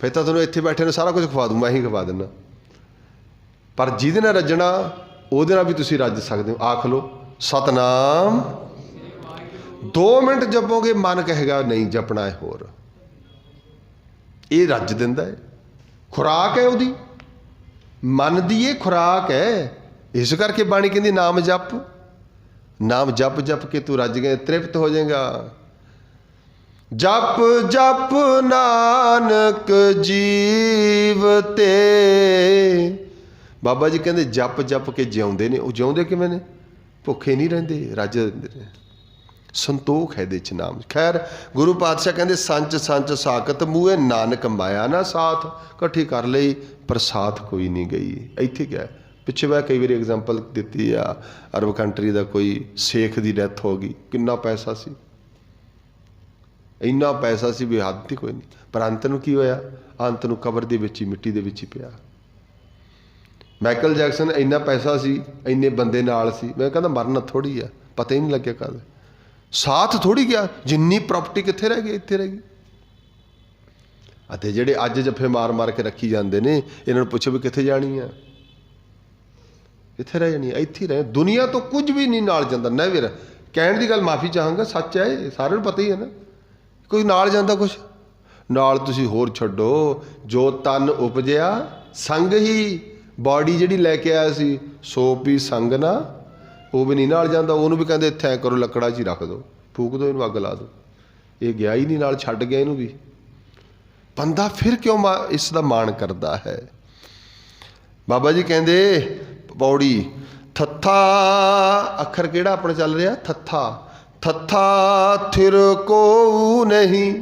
ਫਿਰ ਤਾਂ ਤੁਹਾਨੂੰ ਇੱਥੇ ਬੈਠੇ ਨੂੰ ਸਾਰਾ ਕੁਝ ਖਵਾ ਦੂੰ, ਮੈਂ ਹੀ ਖਵਾ ਦਿੰਦਾ। ਪਰ ਜਿਹਦੇ ਨਾਲ ਰੱਜਣਾ ਉਹਦੇ ਨਾਲ ਵੀ ਤੁਸੀਂ ਰੱਜ ਸਕਦੇ ਹੋ। ਆਖ ਲਓ ਸਤਨਾਮ। 2 ਮਿੰਟ ਜਪੋਗੇ, ਮਨ ਕਹੇਗਾ ਨਹੀਂ ਜਪਣਾ ਹੈ ਹੋਰ। ਇਹ ਰੱਜ ਦਿੰਦਾ ਹੈ, ਖੁਰਾਕ ਹੈ ਉਹਦੀ, ਮਨ ਦੀ ਇਹ ਖੁਰਾਕ ਹੈ। ਇਸ ਕਰਕੇ ਬਾਣੀ ਕਹਿੰਦੀ ਨਾਮ ਜਪ, ਨਾਮ ਜਪ ਜਪ ਕੇ ਤੂੰ ਰੱਜ ਗਏ, ਤ੍ਰਿਪਤ ਹੋ ਜਾਏਗਾ। ਜਪ ਜਪ ਨਾਨਕ ਜੀਵ ਤੇ। ਬਾਬਾ ਜੀ ਕਹਿੰਦੇ ਜਪ ਜਪ ਕੇ ਜਿਉਂਦੇ ਨੇ। ਉਹ ਜਿਉਂਦੇ ਕਿਵੇਂ ਨੇ? ਭੁੱਖੇ ਨਹੀਂ ਰਹਿੰਦੇ, ਰੱਜ ਦਿੰਦੇ ਨੇ। ਸੰਤੋਖ ਹੈ ਇਹਦੇ 'ਚ ਨਾਮ। ਖੈਰ ਗੁਰੂ ਪਾਤਸ਼ਾਹ ਕਹਿੰਦੇ ਸੰਚ ਸੰਚ ਸਾਕਤ ਮੂਹੇ ਨਾਨਕ ਮਾਇਆ ਨਾ ਸਾਥ। ਇਕੱਠੀ ਕਰ ਲਈ ਪਰ ਸਾਥ ਕੋਈ ਨਹੀਂ ਗਈ। ਇੱਥੇ ਕਿਹਾ ਪਿੱਛੇ ਮੈਂ ਕਈ ਵਾਰੀ ਐਗਜ਼ਾਮਪਲ ਦਿੱਤੀ ਆ, ਅਰਬ ਕੰਟਰੀ ਦਾ ਕੋਈ ਸੇਖ ਦੀ ਡੈਥ ਹੋ ਗਈ, ਕਿੰਨਾ ਪੈਸਾ ਸੀ, ਇੰਨਾ ਪੈਸਾ ਸੀ ਵੀ ਹੱਦ ਹੀ ਕੋਈ ਨਹੀਂ। ਪਰ ਅੰਤ ਨੂੰ ਕੀ ਹੋਇਆ? ਅੰਤ ਨੂੰ ਕਬਰ ਦੇ ਵਿੱਚ ਹੀ, ਮਿੱਟੀ ਦੇ ਵਿੱਚ ਹੀ ਪਿਆ। ਮਾਈਕਲ ਜੈਕਸਨ ਇੰਨਾ ਪੈਸਾ ਸੀ, ਇੰਨੇ ਬੰਦੇ ਨਾਲ ਸੀ, ਮੈਂ ਕਹਿੰਦਾ ਮਰਨਾ ਥੋੜ੍ਹੀ ਆ, ਪਤਾ ਹੀ ਨਹੀਂ ਲੱਗਿਆ ਕਦ। ਸਾਥ ਥੋੜ੍ਹੀ ਗਿਆ, ਜਿੰਨੀ ਪ੍ਰਾਪਰਟੀ ਕਿੱਥੇ ਰਹਿ ਗਈ, ਇੱਥੇ ਰਹਿ ਗਈ। ਅਤੇ ਜਿਹੜੇ ਅੱਜ ਜੱਫੇ ਮਾਰ ਮਾਰ ਕੇ ਰੱਖੀ ਜਾਂਦੇ ਨੇ, ਇਹਨਾਂ ਨੂੰ ਪੁੱਛੋ ਵੀ ਕਿੱਥੇ ਜਾਣੀ ਆ, ਕਿੱਥੇ ਰਹਿ ਜਾਣੀ? ਇੱਥੇ ਰਹੇ। ਦੁਨੀਆ ਤੋਂ ਕੁਝ ਵੀ ਨਹੀਂ ਨਾਲ ਜਾਂਦਾ। ਨੈਵਰ ਕਹਿਣ ਦੀ ਗੱਲ ਮਾਫੀ ਚਾਹਾਂਗਾ, ਸੱਚ ਹੈ ਇਹ, ਸਾਰਿਆਂ ਨੂੰ ਪਤਾ ਹੀ ਹੈ ਨਾ। ਕੋਈ ਨਾਲ ਜਾਂਦਾ ਕੁਛ ਨਾਲ, ਤੁਸੀਂ ਹੋਰ ਛੱਡੋ। ਜੋ ਤਨ ਉਪਜਿਆ ਸੰਗ ਹੀ, ਬਾਡੀ ਜਿਹੜੀ ਲੈ ਕੇ ਆਇਆ ਸੀ ਸੋ ਵੀ ਸੰਗ ਨਾ, ਉਹ ਵੀ ਨਹੀਂ ਨਾਲ ਜਾਂਦਾ। ਉਹਨੂੰ ਵੀ ਕਹਿੰਦੇ ਇੱਥੇ ਐਂ ਕਰੋ, ਲੱਕੜਾਂ 'ਚ ਹੀ ਰੱਖ ਦਿਓ, ਫੂਕ ਦਿਓ ਇਹਨੂੰ, ਅੱਗ ਲਾ ਦਿਓ। ਇਹ ਗਿਆ ਹੀ ਨਹੀਂ ਨਾਲ, ਛੱਡ ਗਿਆ ਇਹਨੂੰ ਵੀ। ਬੰਦਾ ਫਿਰ ਕਿਉਂ ਇਸ ਦਾ ਮਾਣ ਕਰਦਾ ਹੈ? ਬਾਬਾ ਜੀ ਕਹਿੰਦੇ ਪੌੜੀ ਥੱਥਾ, ਅੱਖਰ ਕਿਹੜਾ ਆਪਣਾ ਚੱਲ ਰਿਹਾ? ਥੱਥਾ। ਥੱਥਾ ਥਿਰ ਕੋ ਨਹੀਂ,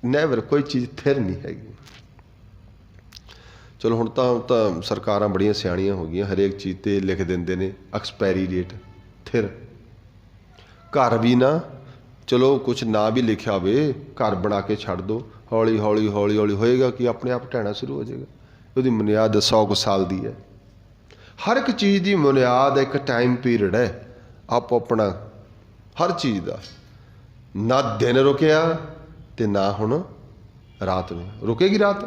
ਨੈਵਰ, ਕੋਈ ਚੀਜ਼ ਥਿਰ ਨਹੀਂ ਹੈਗੀ। ਚਲੋ ਹੁਣ ਤਾਂ ਸਰਕਾਰਾਂ ਬੜੀਆਂ ਸਿਆਣੀਆਂ ਹੋ ਗਈਆਂ, ਹਰੇਕ ਚੀਜ਼ 'ਤੇ ਲਿਖ ਦਿੰਦੇ ਨੇ ਐਕਸਪਾਇਰੀ ਡੇਟ। ਥਿਰ ਘਰ ਵੀ ਨਾ, ਚਲੋ ਕੁਛ ਨਾ ਵੀ ਲਿਖਿਆ ਹੋਵੇ, ਘਰ ਬਣਾ ਕੇ ਛੱਡ ਦਿਓ, ਹੌਲੀ ਹੌਲੀ ਹੌਲੀ ਹੌਲੀ ਹੋਏਗਾ ਕਿ ਆਪਣੇ ਆਪ ਢਹਿਣਾ ਸ਼ੁਰੂ ਹੋ ਜਾਏਗਾ। ਉਹਦੀ ਬੁਨਿਆਦ 100 ਕੁ ਸਾਲ ਦੀ ਹੈ। ਹਰ ਇੱਕ ਚੀਜ਼ ਦੀ ਬੁਨਿਆਦ ਇੱਕ ਟਾਈਮ ਪੀਰੀਅਡ ਹੈ ਆਪੋ ਆਪਣਾ, ਹਰ ਚੀਜ਼ ਦਾ। ਨਾ ਦਿਨ ਰੁਕਿਆ ਅਤੇ ਨਾ ਹੁਣ ਰਾਤ ਨੂੰ ਰੁਕੇਗੀ। ਰਾਤ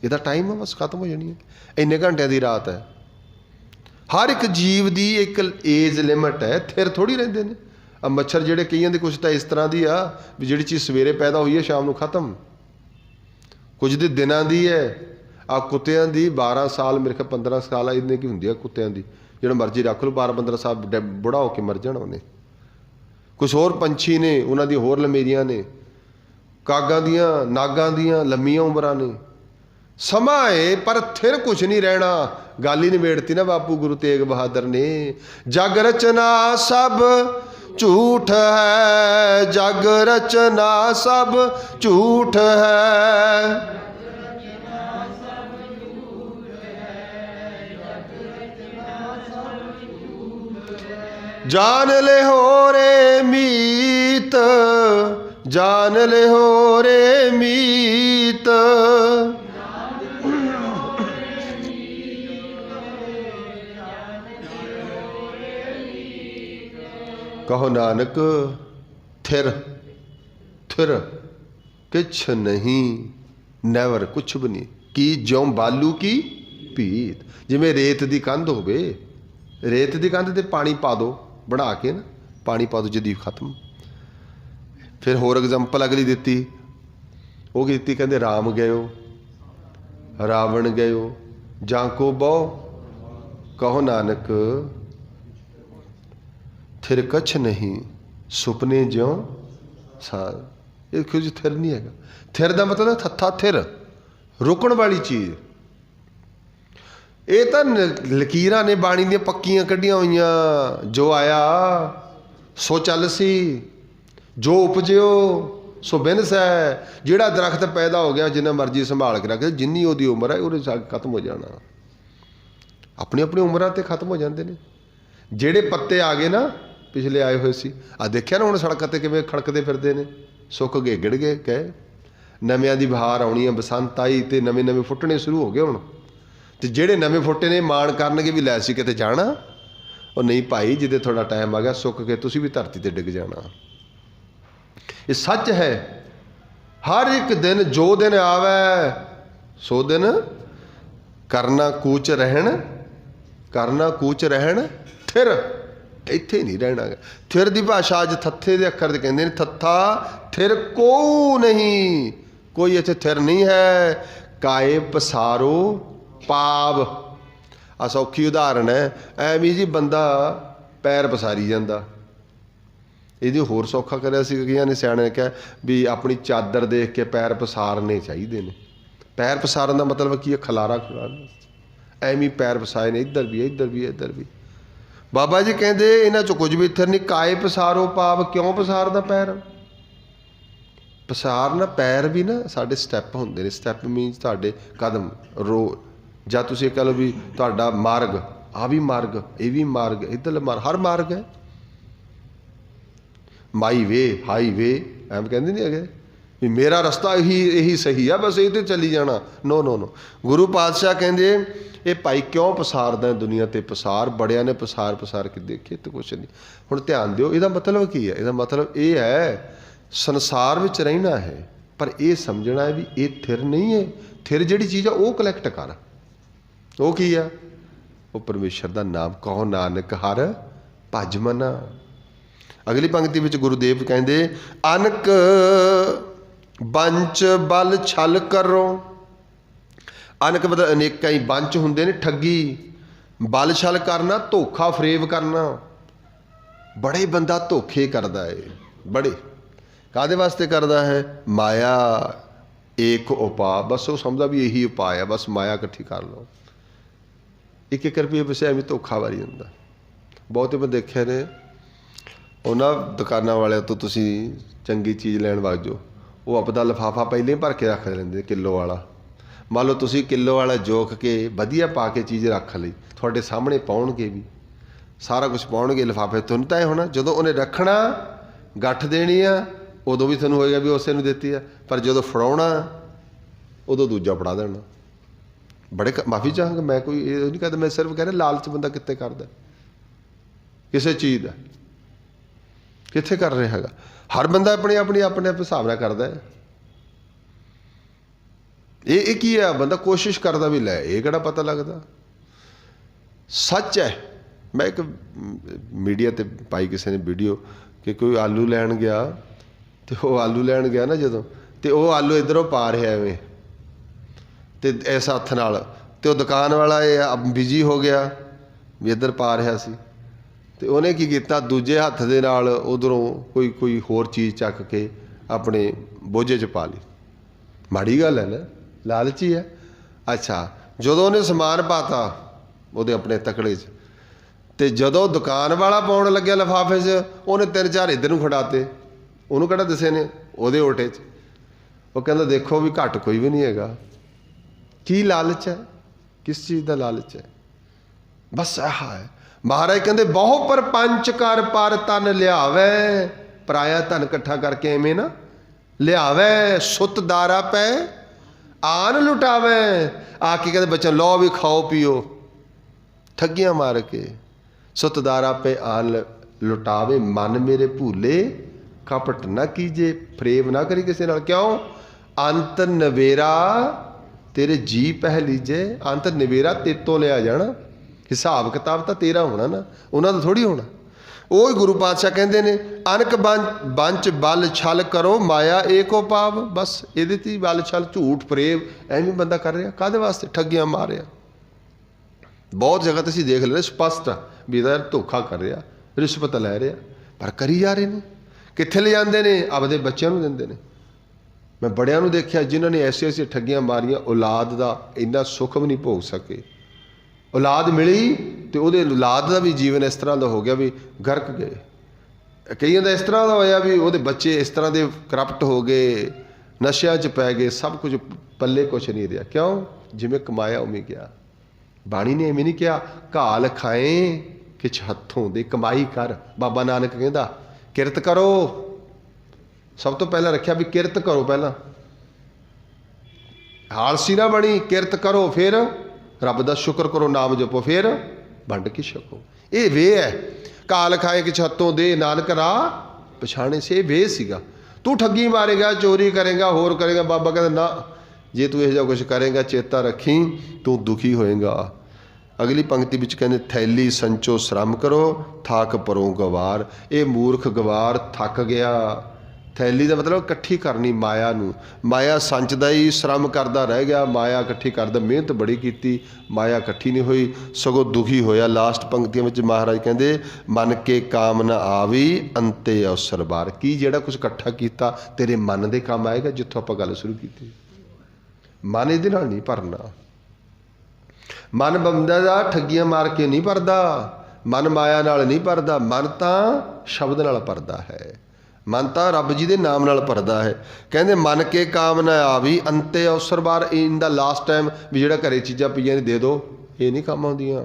ਇਹਦਾ ਟਾਈਮ ਹੈ, ਬਸ ਖਤਮ ਹੋ ਜਾਣੀ ਹੈ। ਇੰਨੇ ਘੰਟਿਆਂ ਦੀ ਰਾਤ ਹੈ। ਹਰ ਇੱਕ ਜੀਵ ਦੀ ਇੱਕ ਏਜ ਲਿਮਿਟ ਹੈ, ਥਿਰ ਥੋੜ੍ਹੀ ਰਹਿੰਦੇ ਨੇ। ਆ ਮੱਛਰ ਜਿਹੜੇ ਕਈਆਂ ਦੇ ਕੁਛ ਤਾਂ ਇਸ ਤਰ੍ਹਾਂ ਦੀ ਆ ਵੀ ਜਿਹੜੀ ਚੀਜ਼ ਸਵੇਰੇ ਪੈਦਾ ਹੋਈ ਹੈ ਸ਼ਾਮ ਨੂੰ ਖਤਮ। ਕੁਝ ਦੇ ਦਿਨਾਂ ਦੀ ਹੈ। ਆ ਕੁੱਤਿਆਂ ਦੀ 12 ਸਾਲ, ਮੇਰੇ ਖਿਆਲ 15 ਸਾਲ ਆ, ਇੰਨੇ ਕੀ ਹੁੰਦੀ ਆ ਕੁੱਤਿਆਂ ਦੀ, ਜਿਹੜਾ ਮਰਜ਼ੀ ਰੱਖ ਲਓ, 12-15 ਸਾਲ ਬੁੜਾ ਹੋ ਕੇ ਮਰ ਜਾਣਾ ਉਹਨੇ। ਕੁਛ ਹੋਰ ਪੰਛੀ ਨੇ, ਉਹਨਾਂ ਦੀਆਂ ਹੋਰ ਲੰਮੇਰੀਆਂ ਨੇ। ਕਾਗਾਂ ਦੀਆਂ, ਨਾਗਾਂ ਦੀਆਂ ਲੰਮੀਆਂ ਉਮਰਾਂ ਨੇ। ਸਮਾਂ ਏ ਪਰ ਥਿਰ ਕੁਛ ਨਹੀਂ ਰਹਿਣਾ। ਗੱਲ ਹੀ ਨਿਬੇੜਤੀ ਨਾ ਬਾਪੂ ਗੁਰੂ ਤੇਗ ਬਹਾਦਰ ਨੇ। ਜਗ ਰਚਨਾ ਸਭ ਝੂਠ ਹੈ, ਜਗ ਰਚਨਾ ਸਭ ਝੂਠ ਹੈ। जान ले हो रे मीत, जान ले हो रे मीत। कहो नानक थिर थिर किछ नहीं, नैवर कुछ भी नहीं। की ज्यों बालू की भीत, जिमें रेत की कंध होवे, रेत की कंध ते पानी पा दो बना के ना, पानी पा दो जदी खत्म। फिर होर एग्जाम्पल अगली दिती, वो की दिती, कहते राम गयो रावण गयो जाको बहु, कहो नानक थिर कछ नहीं, सुपने ज्यों सार। ये कुछ थिर नहीं है। थिर का मतलब थत्था थिर, रुकण वाली चीज़। ਇਹ ਤਾਂ ਲਕੀਰਾਂ ਨੇ ਬਾਣੀ ਦੀਆਂ ਪੱਕੀਆਂ ਕੱਢੀਆਂ ਹੋਈਆਂ। ਜੋ ਆਇਆ ਸੋ ਚੱਲ ਸੀ, ਜੋ ਉਪਜਿਓ ਸੋ ਬਿਨਸ ਹੈ। ਜਿਹੜਾ ਦਰਖਤ ਪੈਦਾ ਹੋ ਗਿਆ ਜਿੰਨਾ ਮਰਜ਼ੀ ਸੰਭਾਲ ਕੇ ਰੱਖੇ, ਜਿੰਨੀ ਉਹਦੀ ਉਮਰ ਹੈ ਉਹਦੇ ਸਾਗ ਖਤਮ ਹੋ ਜਾਣਾ। ਆਪਣੀ ਆਪਣੀ ਉਮਰਾਂ 'ਤੇ ਖਤਮ ਹੋ ਜਾਂਦੇ ਨੇ। ਜਿਹੜੇ ਪੱਤੇ ਆ ਗਏ ਨਾ ਪਿਛਲੇ ਆਏ ਹੋਏ ਸੀ, ਆ ਦੇਖਿਆ ਨਾ ਹੁਣ ਸੜਕਾਂ 'ਤੇ ਕਿਵੇਂ ਖੜਕਦੇ ਫਿਰਦੇ ਨੇ, ਸੁੱਕ ਗਏ ਗਿੜ ਗਏ ਕਹੇ। ਨਵਿਆਂ ਦੀ ਬਹਾਰ ਆਉਣੀ ਹੈ, ਬਸੰਤ ਆਈ ਅਤੇ ਨਵੇਂ ਨਵੇਂ ਫੁੱਟਣੇ ਸ਼ੁਰੂ ਹੋ ਗਏ ਹੁਣ। ਅਤੇ ਜਿਹੜੇ ਨਵੇਂ ਫੁੱਟੇ ਨੇ ਮਾਣ ਕਰਨਗੇ ਵੀ ਲੈ ਸੀ ਕਿਤੇ ਜਾਣਾ। ਉਹ ਨਹੀਂ ਭਾਈ, ਜਿੱਦੇ ਤੁਹਾਡਾ ਟਾਈਮ ਆ ਗਿਆ ਸੁੱਕ ਕੇ ਤੁਸੀਂ ਵੀ ਧਰਤੀ 'ਤੇ ਡਿੱਗ ਜਾਣਾ। ये सच है। हर एक दिन जो दिन आवे सो दिन करना कूच रहन थिर। इत्थे नहीं रहना। थिर की भाषा अज थत्थे के अखर कहते हैं, थत्था थिर को नहीं, कोई इत्थे थिर नहीं है। काए पसारो पाव, आ सौखी उदाहरण है। एवं जी बंदा पैर पसारी जाता, ये होर सौखा करिया सी कईयां ने सियाणे ने कहा भी अपनी चादर देख के पैर पसारने चाहिए ने। पैर पसारन का मतलब की है? खलारा खिलारना। एवं पैर पसाए ने, इधर भी इधर भी इधर भी। बाबा जी कहते इन्हां चों कुछ भी इत्थर नहीं। काए पसारो पाव, क्यों पसारदा पैर? पसारना पैर भी ना साडे स्टैप हुंदे ने। स्टैप मीनस तुहाडे कदम रो, जां तुसीं कह लो भी तुहाडा मार्ग, आ भी मार्ग, ये भी मार्ग, इधर मार्ग, हर मार्ग है। माई वे हाई वे एम कहते नहीं है भी मेरा रस्ता यही सही है, बस ये चली जाना। No no no. गुरु पातशाह कहते ये भाई क्यों पसारदा दुनिया ते पसार, बड़िया ने पसार पसार के देखे तो कुछ नहीं। हुण ध्यान दिओ, इहदा मतलब की है? इहदा मतलब ये है संसार विच रहना है, पर यह समझना है भी ये थिर नहीं है। थिर जिहड़ी चीज़ है वो कलैक्ट कर, वो की है? वो परमेश्वर का नाम। कहो नानक हर भज मना। अगली पंक्ति में गुरुदेव कहते अनक बंच बल छल करो। अनक मतलब अनेक ही बंच होंगे ने, ठगी, बल छल करना, धोखा फरेब करना। बड़े बंदा धोखे करता है, बड़े कादे वास्ते करता है? माया एक उपाय, बस वो समझा भी यही उपाय है, बस माया इकट्ठी कर लो। एक रुपये पैसे एवं धोखा वारी जाता। बहुते मैं देखे ने उन्होंने दुकानों वाले तो तुसी चंगी चीज़ लैन वग जाओ, वो अपना लिफाफा पहले ही भर के रख लेंगे किलो वाला। मान लो तुसी किलो वाला जोक के वधिया पा के चीज़ रख ली, थोड़े सामने पाउणगे भी, सारा कुछ पाउणगे लिफाफे, तुहानूं तां होना जदों उन्हें रखना गठ देनी आ उदों भी तुहानूं होएगा भी उसे नूं दित्ती आ, पर जदों फड़ाउणा उदों दूजा फड़ा देना। बड़े माफ़ी चाहांगा मैं कोई ये नहीं कहता, मैं सिर्फ कह रहा लालच बंदा कित्ते करदा किसी चीज़ का, कित्थे कर रहा है? हर बंदा अपने अपने अपने हिसाब नाल करदा है। ये की है? बंदा कोशिश करता भी लै, ये किहड़ा पता लगता। सच है। मैं एक मीडिया ते पाई किसी ने वीडियो कि कोई आलू लैन गया, तो वो आलू लैन गया ना जदों, तो वो आलू इधरों पा रहा एवें तो इस हत्थ नाल, तो दुकान वाला ये बिजी हो गया भी इधर पा रहा सी, तो उन्हें की किया दूजे हत्थ दे नाल उधरों कोई होर चीज़ चक के अपने बोझे च पा ली। माड़ी गल है ना, लालची है। अच्छा जदों उन्हें समान पाता वो अपने तकड़े च, तो जदों दुकान वाला पाउण लग्या लिफाफे च, उन्हें 3-4 इधर नूं खड़ाते, उन्होंने किहड़ा दिसे ने उहदे उल्टे च। वो कहता देखो भी घट कोई भी नहीं हैगा। की लालच है? किस चीज़ का लालच है? बस आह है। महाराज कहते बहु परपंच कर पर तन लियावे, पराया धन इकट्ठा करके एवें ना लियावे, सुत दारा पै आन लुटावे। आके कहते बच्चों लो भी खाओ पियो, ठगियां मार के। सुत दारा पे आन लुटावे, मन मेरे भूले कपट ना कीजे, फरेब ना करी किसी नाल। क्यों? अंत नवेरा तेरे जी पह लीजे। अंत नवेरा तेतों लिया जाना, हिसाब किताब तो तेरा होना ना, उन्होंने तो थोड़ी होना। वो ही गुरु पातशाह कहते हैं अनक बंच बल छल करो माया एको पाव। बस ये बल छल झूठ फरेब एवं बंदा कर रहा, काहदे वास्ते? ठगियां मार रहा। बहुत जगह तो असीं देख ले स्पष्ट भी यार धोखा कर रहा, रिश्वत लै रहा, पर करी जा रहे हैं। कित्थे ले जाते हैं? आपदे बच्चों को देंगे ने। मैं बड़ियां नूं देखिया जिन्होंने ऐसी ऐसी ठगियां मारियां, औलाद का इन्ना सुख भी नहीं भोग सके। औलाद मिली तो वो औलाद का भी जीवन इस तरह का हो गया भी गर्क गए। कई का इस तरह का होया भी वो बच्चे इस तरह के करप्ट हो गए, नशिया च पै गए, सब कुछ पल्ले कुछ नहीं रहा। क्यों? जिमें कमाया उमें गया। बाणी ने इवें नहीं कहा घाल खाएं किछ हत्थों दे, कमाई कर। बाबा नानक कहता किरत करो, सब तो पहला रखा भी किरत करो, पहला आलसी ना बनी, किरत करो, फिर रब का शुक्र करो, नाम जपो, फिर वंड के छको। ये वे है। घाल खाए किछ हत्थों दे नानक राह पछाणे से, वे सीगा। तू ठगी मारेगा, चोरी करेगा, होर करेगा। बाबा कहता ना, जे तू यह कुछ करेगा चेता रखी तू दुखी होएगा। अगली पंक्ति विच कहते थैली संचो श्रम करो थाक परो गवार। ये मूर्ख गवार थक गया। थैली का मतलब इकट्ठी करनी माया नू, माया संचदा ही श्रम करता रह गया, माया इकट्ठी करदा, मेहनत बड़ी की, माया इकट्ठी नहीं हुई, सगों दुखी होया। लास्ट पंक्तियों में महाराज कहते मन के काम न आवी अंते अवसर बार। की जेड़ा कुछ इकट्ठा किया तेरे मन के काम आएगा। जिथों आपां गल शुरू की, मन इहदे नाल नहीं भरना। मन बंदे दा ठगियां मार के नहीं भरदा, मन माया नाल नहीं भरदा, मन तां शब्द नाल भरदा है, मन तो रब जी के नाम नाल भरदा है। कहते मन के काम न आवी अंते अवसर बार। इन द लास्ट टाइम भी जिहड़ा घरे चीज़ां पईआं ने दे दो, ये नहीं काम आउंदियां।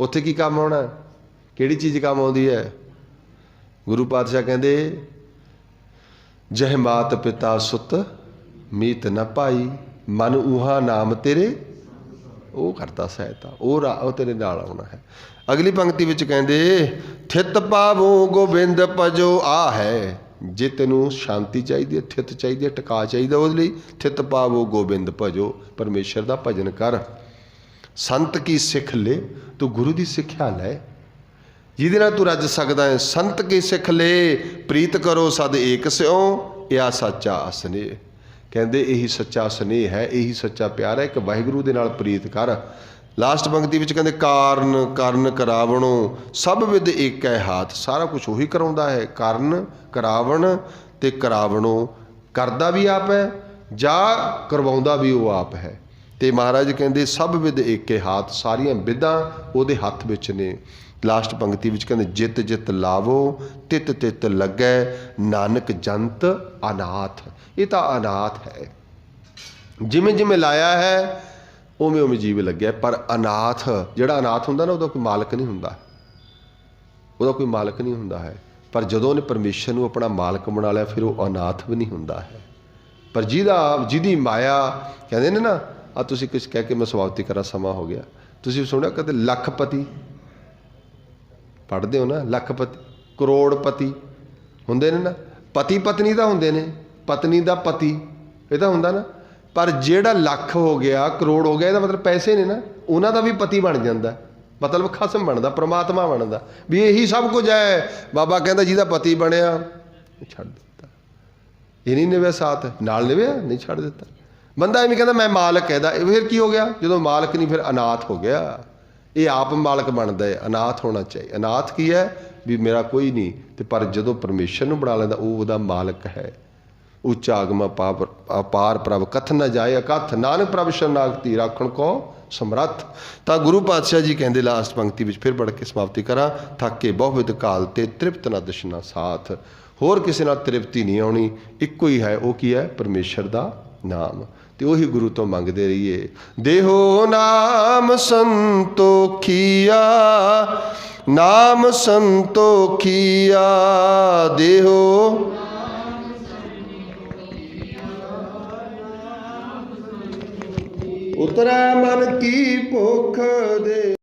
उत्थे की काम आउणा, किहड़ी चीज़ काम आउंदी है। गुरु पातशाह कहते जह मात पिता सुत मीत न पाई, मन ऊहा नाम तेरे वो करता सहायता, वो तेरे नाल आउणा है। अगली पंक्ति विच कहते थित पावो गोबिंद भजो। आ है जे तेनू शांति चाहिए, थित चाहिए, टिका चाहिए, उस लई थित पावो गोबिंद भजो। परमेश्वर का भजन कर, संत की सिख ले, तू गुरु की सिक्ख्या लै जिहदे नाल तू रज सकदा है। संत की सिख ले प्रीत करो सद एक स्यों, या सच्चा स्नेह। कहते यही सच्चा स्नेह है, यही सच्चा प्यार है कि वाहिगुरू दे नाल प्रीत कर। लास्ट पंक्ति विच कहते कारण करन करावणो सब विद एक है हाथ। सारा कुछ उही कराउंदा है, कारण करावण ते करावणो, करदा भी आप है जा करवाउंदा भी वो आप है। ते महाराज कहते सब विद एक है हाथ, सारियां विधां उहदे हत्थ विच ने। लास्ट पंक्ति विच कहते जित जित लावो तित तित लगै, नानक जंत अनाथ। ये तो अनाथ है, जिमें जिमें लाया है उवें उवें जीव लग्या। पर अनाथ जिहड़ा अनाथ हुंदा ना, उहदा कोई मालक नहीं हुंदा, उहदा कोई मालक नहीं हुंदा है। पर जदों उहने परमेश्वर नूं अपना मालक बना लिया, फिर वो अनाथ भी नहीं हुंदा है। पर जिहदी माया कहंदे ने ना, आ तुसीं कुछ कह के मैं समाप्ति करा, समा हो गया। तुसीं सुनिया कदे लखपति पढ़ते हो ना, लखपति करोड़पति हुंदे ने ना, पति पत्नी तो हुंदे ने, पत्नी का पति ये तो हुंदा ना। पर जेड़ा लख हो गया, करोड़ हो गया, इसका मतलब पैसे ने ना, उन्हों का भी पति बन जाता, मतलब खसम बनता, परमात्मा बनता भी यही सब कुछ है। बाबा कहता जिहदा पति बनया छड्ड दिता, ये नहीं निभया साथ, नाल निभया नहीं, छड्ड दिता। बंदा इवें कहता मैं मालक है, फिर की हो गया, जो मालक नहीं फिर अनाथ हो गया। ये आप मालक बनता है, अनाथ होना चाहिए। अनाथ की है भी मेरा कोई नहीं, तो पर जो परमेश्वर नूं बना लेंदा वो उहदा मालक है। उच्चा आगमा अपार प्रभ कथ न जाए अकथ, नानक प्रभ शरणागति राखण को समर्थ। तो गुरु पातशाह जी कहते लास्ट पंक्ति में फिर पढ़ के समाप्ति करा, थके बहुविध काल ते तृप्त न दशना साथ। होर किसी नाल तृप्ति नहीं आनी, इक्को ही है, वो की है परमेश्वर का नाम। तो वही गुरु तो मंगते रहिए। देहो नाम संतोखिया, नाम संतोखिया, देहो उतरा मन की भुख दे।